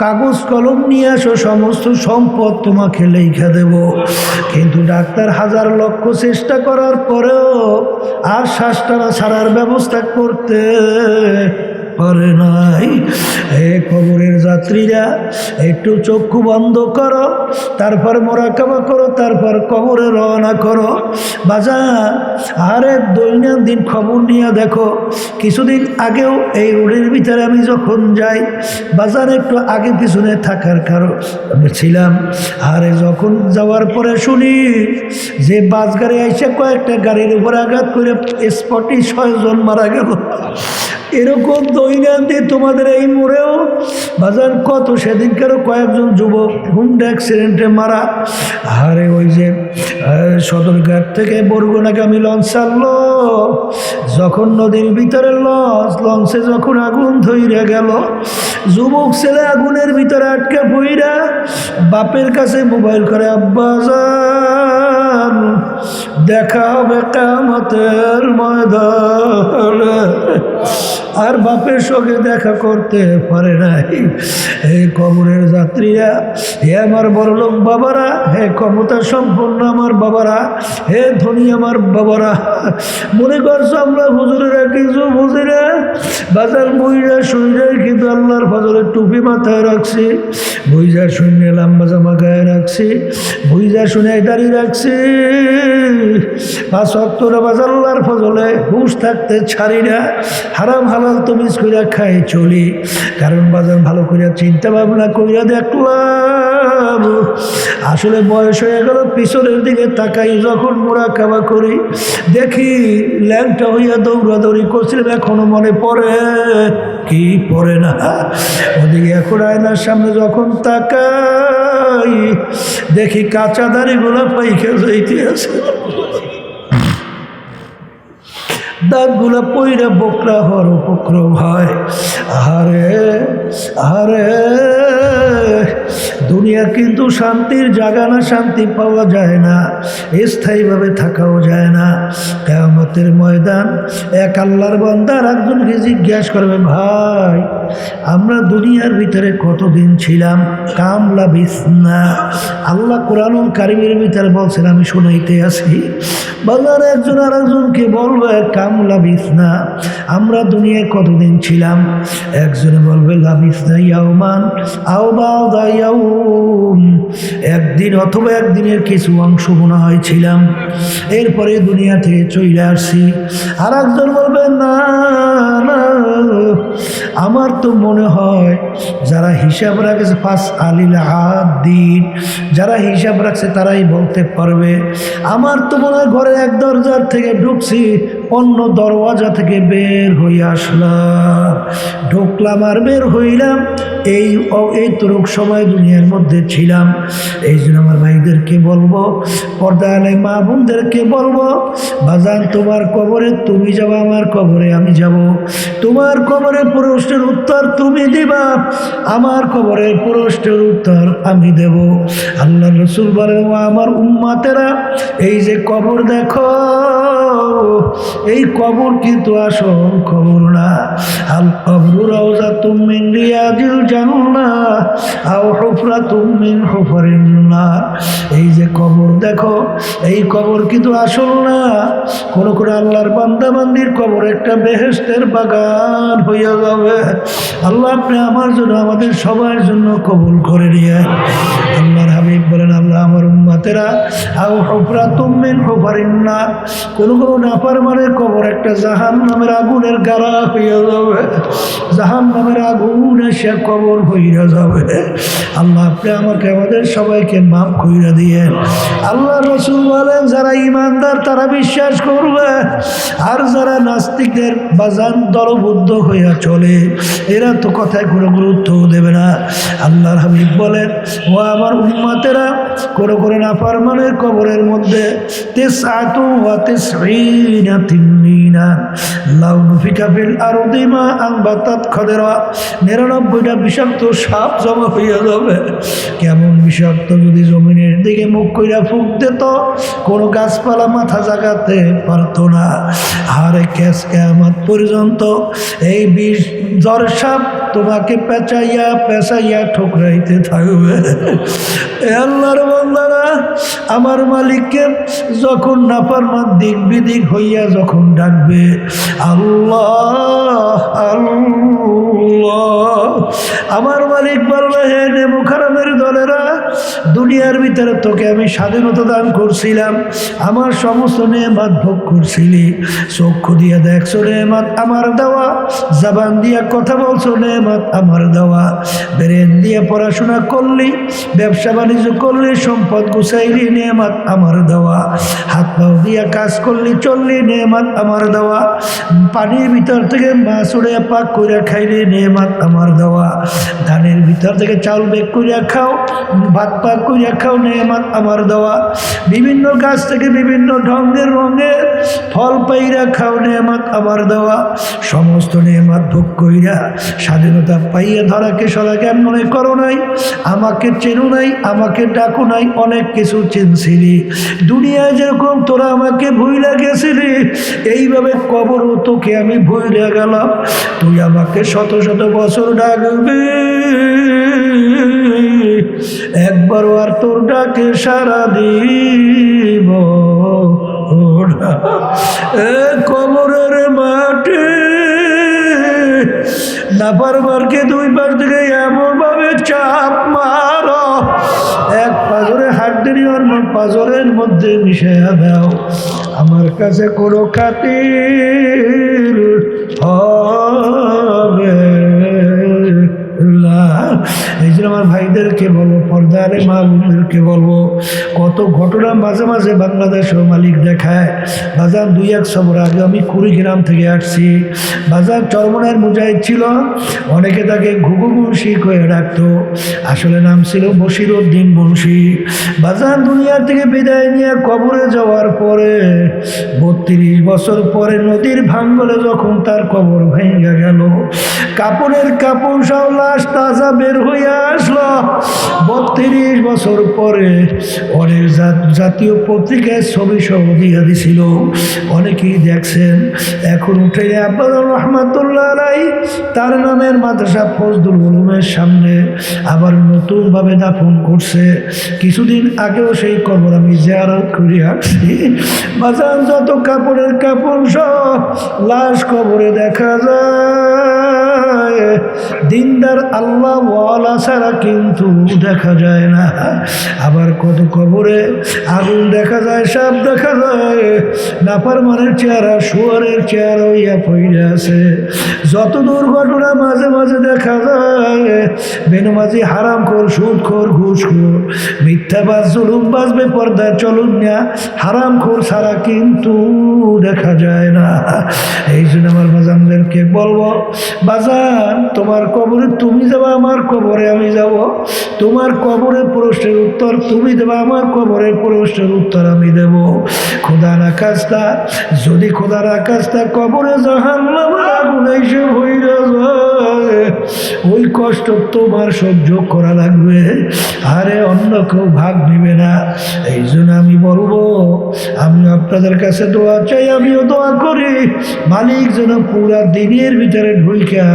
কাগজ কলম নিয়ে আসো, সমস্ত সম্পদ তোমাকে লেখা দেব। কিন্তু ডাক্তার হাজার লক্ষ চেষ্টা করার পরেও আর শ্বাস টানা ছাড়ার ব্যবস্থা করতে পারে নাই। হে কবরের যাত্রীরা, একটু চক্ষু বন্ধ করো, তারপর মোরাকাবা করো, তারপর কবরে রওনা করো। বাজার আরে দৈনন্দিন খবর নিয়ে দেখো, কিছুদিন আগেও এই রোডের ভিতরে আমি যখন যাই, বাজার একটু আগে পিছনে থাকার কারণ ছিলাম, আরে যখন যাওয়ার পরে শুনি যে বাস গাড়ি আইসে কয়েকটা গাড়ির উপর আঘাত করে স্পটে 6 জন মারা গেল। এরকম দৈনন্দিন তোমাদের এই মোড়েও বাজার কত সেদিনকারও কয়েকজন যুবক হুন্ডা অ্যাক্সিডেন্টে মারা। আরে ওই যে সদরঘাট থেকে বরগুনাগামী লঞ্চ ছাড়লো, যখন নদীর ভিতরে লঞ্চে যখন আগুন ধরে গেল, যুবক ছেলে আগুনের ভিতরে আটকে পইরা বাপের কাছে মোবাইল করে, আব্বা জান দেখা হবে কিয়ামতের ময়দানে। আর বাপের সঙ্গে দেখা করতে পারে নাই। হে কবরের যাত্রীরা, হে আমার বড়লোক বাবারা, হে ক্ষমতা সম্পন্ন আমার বাবারা, হে ধনী আমার বাবারা, মনে করছো আমরা হুজুরেরা কিছু বুঝি না? বাজার বইরা শুনে কিন্তু আল্লাহর ফজলের টুপি মাথায় রাখছি, বইজা শুনে লম্বা জামা গায়ে রাখছি, বইজা শুনে দাঁড়িয়ে রাখছি, 5 ওয়াক্ত নামাজ আল্লাহর ফজলে হুঁশ থাকতে ছাড়ি না, হারাম হালাল তমিজ কইরা খাই চলি। কারণ বাজার ভালো কইরা চিন্তা ভাবনা কইরা দেখলাম আসলে বয়স হয়ে গেল, পিছনের দিকে তাকাই যখন মুরাকাবা করি দেখি ল্যাংটা হইয়া দৌড়াদৌড়ি করছিলাম, এখনো মনে পড়ে কি পড়ে না। ওদিকে এখন আয়নার সামনে যখন তাকাই দেখি কাঁচা দাড়িগুলো পাইকে যাইতে আছে, দাঁতগুলা পইরা বোকরা হওয়ার উপক্রম হয়। আরে আরে দুনিয়া কিন্তু শান্তির জায়গা না, শান্তি পাওয়া যায় না, স্থায়ীভাবে থাকাও যায় না। কিয়ামতের ময়দান এক আল্লাহর বান্দা আর একজনকে জিজ্ঞাসা করবে, ভাই আমরা দুনিয়ার ভিতরে কতদিন ছিলাম? কামলা বিসনা। আল্লাহ কোরআনুল কারীমের ভিতরে বলছেন, আমি শুনাইতে আছি। বাজার একজন আর একজনকে বলবে, কামলা বিসনা, আমরা দুনিয়ায় কতদিন ছিলাম? একজনে বলবে, লাবিসনা ইয়াউমান আও বা'দা ইয়াউম, একদিন অথবা একদিনের কিছু অংশ মনে হয় ছিলাম, এরপরে দুনিয়া থেকে চলে আসছি। আর একজন বলবে, না না, আমার তো মনে হয় যারা হিসাব রাখছে, পাঁচ আলিল আদিন, যারা হিসাব রাখছে তারাই বলতে পারবে। আমার তো মনে হয় ঘরে এক দরজার থেকে ঢুকছি, অন্য দরওয়াজা থেকে বের হয়ে আসলাম, ঢুকলাম আর বের হইলাম, এই তরুক সময় দুনিয়ার মধ্যে ছিলাম। এই জন্য আমার ভাইদেরকে বলবো, পর্দায় মা বোনদেরকে বলবো, বাজান তোমার কবরে তুমি যাবা, আমার কবরে আমি যাব। তোমার কবরের প্রশ্নের উত্তর তুমি দিবা, আমার কবরের প্রশ্নের উত্তর আমি দেব। আল্লাহ রসুল বলেন, ও আমার উম্মাতেরা, এই যে কবর দেখো, এই কবর কিন্তু আসল কবর না। আল কবরু রাউযাতুম মিন রিয়াদিল জান্নাহ আও হুফরাতুম মিন হুফারিন নার। এই যে কবর দেখো, এই কবর কিন্তু আসল না। কোন কোন আল্লাহর বান্দা বান্দির কবর একটা বেহেশতের বাগান হইয়া যাবে। আল্লাহ আপনি আমার জন্য, আমাদের সবার জন্য কবুল করে নিয়ে। আল্লাহর হাবিব বলেন, আল্লাহ আমার উম্মতেরা, আও হুফরাতুম মিন হুফারিন নার, কোন কোন নাফরমানের কবর একটা জাহান্নামের আগুনের গাড়া হইয়া যাবে, জাহান্নামের আগুন এসে কবর হইয়া যাবে। আল্লাহ আপনি আমাকে, আমাদের সবাইকে মাফ কইরা দিয়ে। আল্লাহ রসুল বলেন, যারা ইমানদার তারা বিশ্বাস করবে, আর যারা নাস্তিকদের বাজান দলবদ্ধ হইয়া চলে, এরা তো কথায় কোনো গুরুত্ব দেবে না। আল্লাহর হাবিব বলেন, ও আমার উম্মতেরা, কোনো করে নাফরমানের কবরের মধ্যে 99 তিন্নিনা লাউ নুফিকা ফিল আরদি মা আনবাতাত খাদরা, 99টা বিষাক্ত সাপ জমা হইয়া যাবে। কেমন বিষাক্ত, যদি জমিনের দিকে মুখ কইরা ফুঁক দিত, কোনো গাছপালা মাথা জাগাতে পারতো না। আর কিয়ামত পর্যন্ত এই বিষ জ্বর সাপ তোমাকে পেঁচাইয়া পেঁচাইয়া ঠোকরাইতে থাকবে। আল্লাহর বান্দারা, আমার মালিককে যখন নাফরমান দিক বিদিক হইয়া যখন ডাকবে, আল্লাহ আল্লাহ, আমার মালিক বলবে, হে নেমুখারামের দলেরা, দুনিয়ার ভিতরে তোকে আমি স্বাধীনতা দান করছিলাম, আমার সমস্ত নেয়ামত ভোগ করছিলি, চক্ষু দিয়ে দেখছো নেয়ামত আমার দেওয়া, জবান দিয়া কথা বলছো নেয়ামত আমার দেওয়া, ব্রেন দিয়ে পড়াশোনা করলি, ব্যবসা বাণিজ্য করলি, সম্পদ গুছাইলি, নেয়ামত আমার দেওয়া, হাত পাও দিয়া কাজ করলি, চললি, নেয়ামত আমার দেওয়া, পানির ভিতর থেকে মাছ উড়ে পাক করে খাইলি, নেয়ামত আমার দেওয়া, ধান ধানের ভিতর থেকে চাউল বের করিয়া খাও, ভাত পাক করিয়া খাও, নেয়ামত আমার দেওয়া। বিভিন্ন গাছ থেকে বিভিন্ন ঢঙ্গের রঙের ফল পাইরা খাও, নেয়ামত আমার দেওয়া। সমস্ত নেয়ামত ভোগ কইরা স্বাধীনতা পাইয়া ধরাকে সরাকে মনে করো নাই, আমাকে চেনো নাই, আমাকে ডাকো নাই, অনেক কিছু চিনছিলি। দুনিয়ায় যেরকম তোরা আমাকে ভুইলা গেছিলি, এইভাবে কবরও তোকে আমি ভুইলা গেলাম। তুই আমাকে শত শত বছর ডাকবি, একবারও আর তোর ডাকে সারা দিব না। কবরের মাঠে নাফরমানকে দুই পাশ থেকে এমন ভাবে চাপ মারো, এক পাজরে হাড্ডি অন্য পাজরের মধ্যে মিশিয়ে দাও। আমার কাছে কোনো খাতির হবে না। এই জন্য আমার ভাইদেরকে বলবো, পর্দারে মা বোনদেরকে বলবো, কত ঘটনা মাঝে মাঝে বাংলাদেশের মালিক দেখায়। বাজার 2-1 সবর আগে আমি কুড়িগ্রাম থেকে আসছি। বাজার চরমনার মুজাহিদ ছিল, অনেকে তাকে ঘুঘু মুন্সি করে ডাকতো, আসলে নাম ছিল বশিরউদ্দিন মুন্সি। বাজার দুনিয়া থেকে বিদায় নিয়ে কবরে যাওয়ার পরে 32 বছর পরে নদীর ভাঙ্গলে যখন তার কবর ভেঙে গেল, কাপড়ের কাপড় সব লাশ তাজা বের হয়ে আসলো। 32 বছর পরে অনেক জাতীয় পত্রিকায় ছবি সহ দিয়ে দিছিল, অনেকেই দেখছেন। এখন উঠে আব্দুর রহমাতুল্লাহ আলাইহি তার নামের মাদ্রাসা ফজলুল উলুমের সামনে আবার নতুনভাবে দাফন করছে। কিছুদিন আগেও সেই কবর আমি জিয়ারত করে আসছি। বাজার যত কাপড়ের কাপড় সব লাশ কবরে দেখা যায়, দিনদার আল্লাহ ওয়ালা ছাড়া কিন্তু দেখা যায় না। আবার কত কবরে আগুন দেখা যায়, সাপ দেখা যায়, নাফরমানের চেহারা শুয়ারের চেহারা হইয়া পড়ে আছে। যত দুর্ঘটনা মাঝে মাঝে দেখা যায়, বেনমাজি, হারামখোর, সুদখোর, ঘুষখোর, মিথ্যাবাজ, জুলুমবাজ, বেপরদায় চলুন না, হারামখোর ছাড়া কিন্তু দেখা যায় না। এই জন্য আমার বাজানদেরকে বলবো, বাজান তোমার কবরে তুমি যাবা, আমার কবরে আমি যাব। তোমার কবরের প্রশ্নের উত্তর তুমি দেবা, আমার কবরের প্রশ্নের উত্তর আমি দেব। খোদা না খাস্তা যদি খোদা না খাস্তা কবরে জাহান্নামের আগুন এসে হইরা যায়, ওই কষ্ট তোমার সহ্য করা লাগবে, আরে অন্য কেউ ভাগ নেবে না। এই জন্য আমি বলবো, আমি আপনাদের কাছে দোয়া চাই, আমিও দোয়া করি, মালিক যেন পুরা দিনের ভিতরে ঢুইকা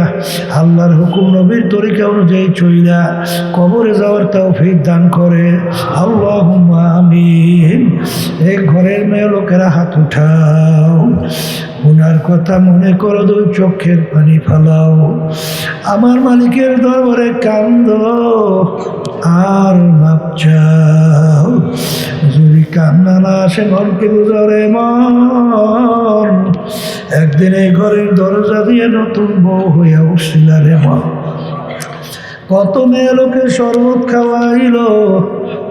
আল্লাহর হুকুম নবীর তরিকা অনুযায়ী চইলা কবরে যাওয়ার তৌফিক দান করে। আল্লাহুম্মা আমিন। এই ঘরের মেয়ে লোকেরা হাত উঠাও, ওনার কথা মনে করো, 2 চোখের পানি ফালাও, আমার মালিকের দরবারে কান্দো আর মাপ চাও। যদি কান্না না আসে মনকে বুঝরে মন, একদিন এই ঘরের দরজা দিয়ে নতুন বউ হইয়া উঠছিল রে মন। কত মেয়ে লোকে শরবত খাওয়াইল,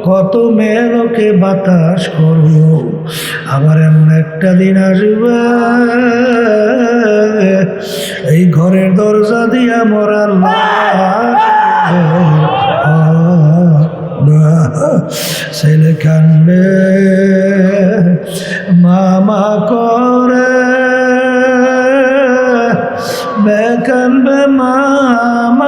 কত মেয়ে লোকে বাতাস করলো, আবার এমন একটা দিন আসবে এই ঘরের দরজা দিয়া মরার ছেলে কান্দে মামা করে, মেয়ে কান্দবে মামা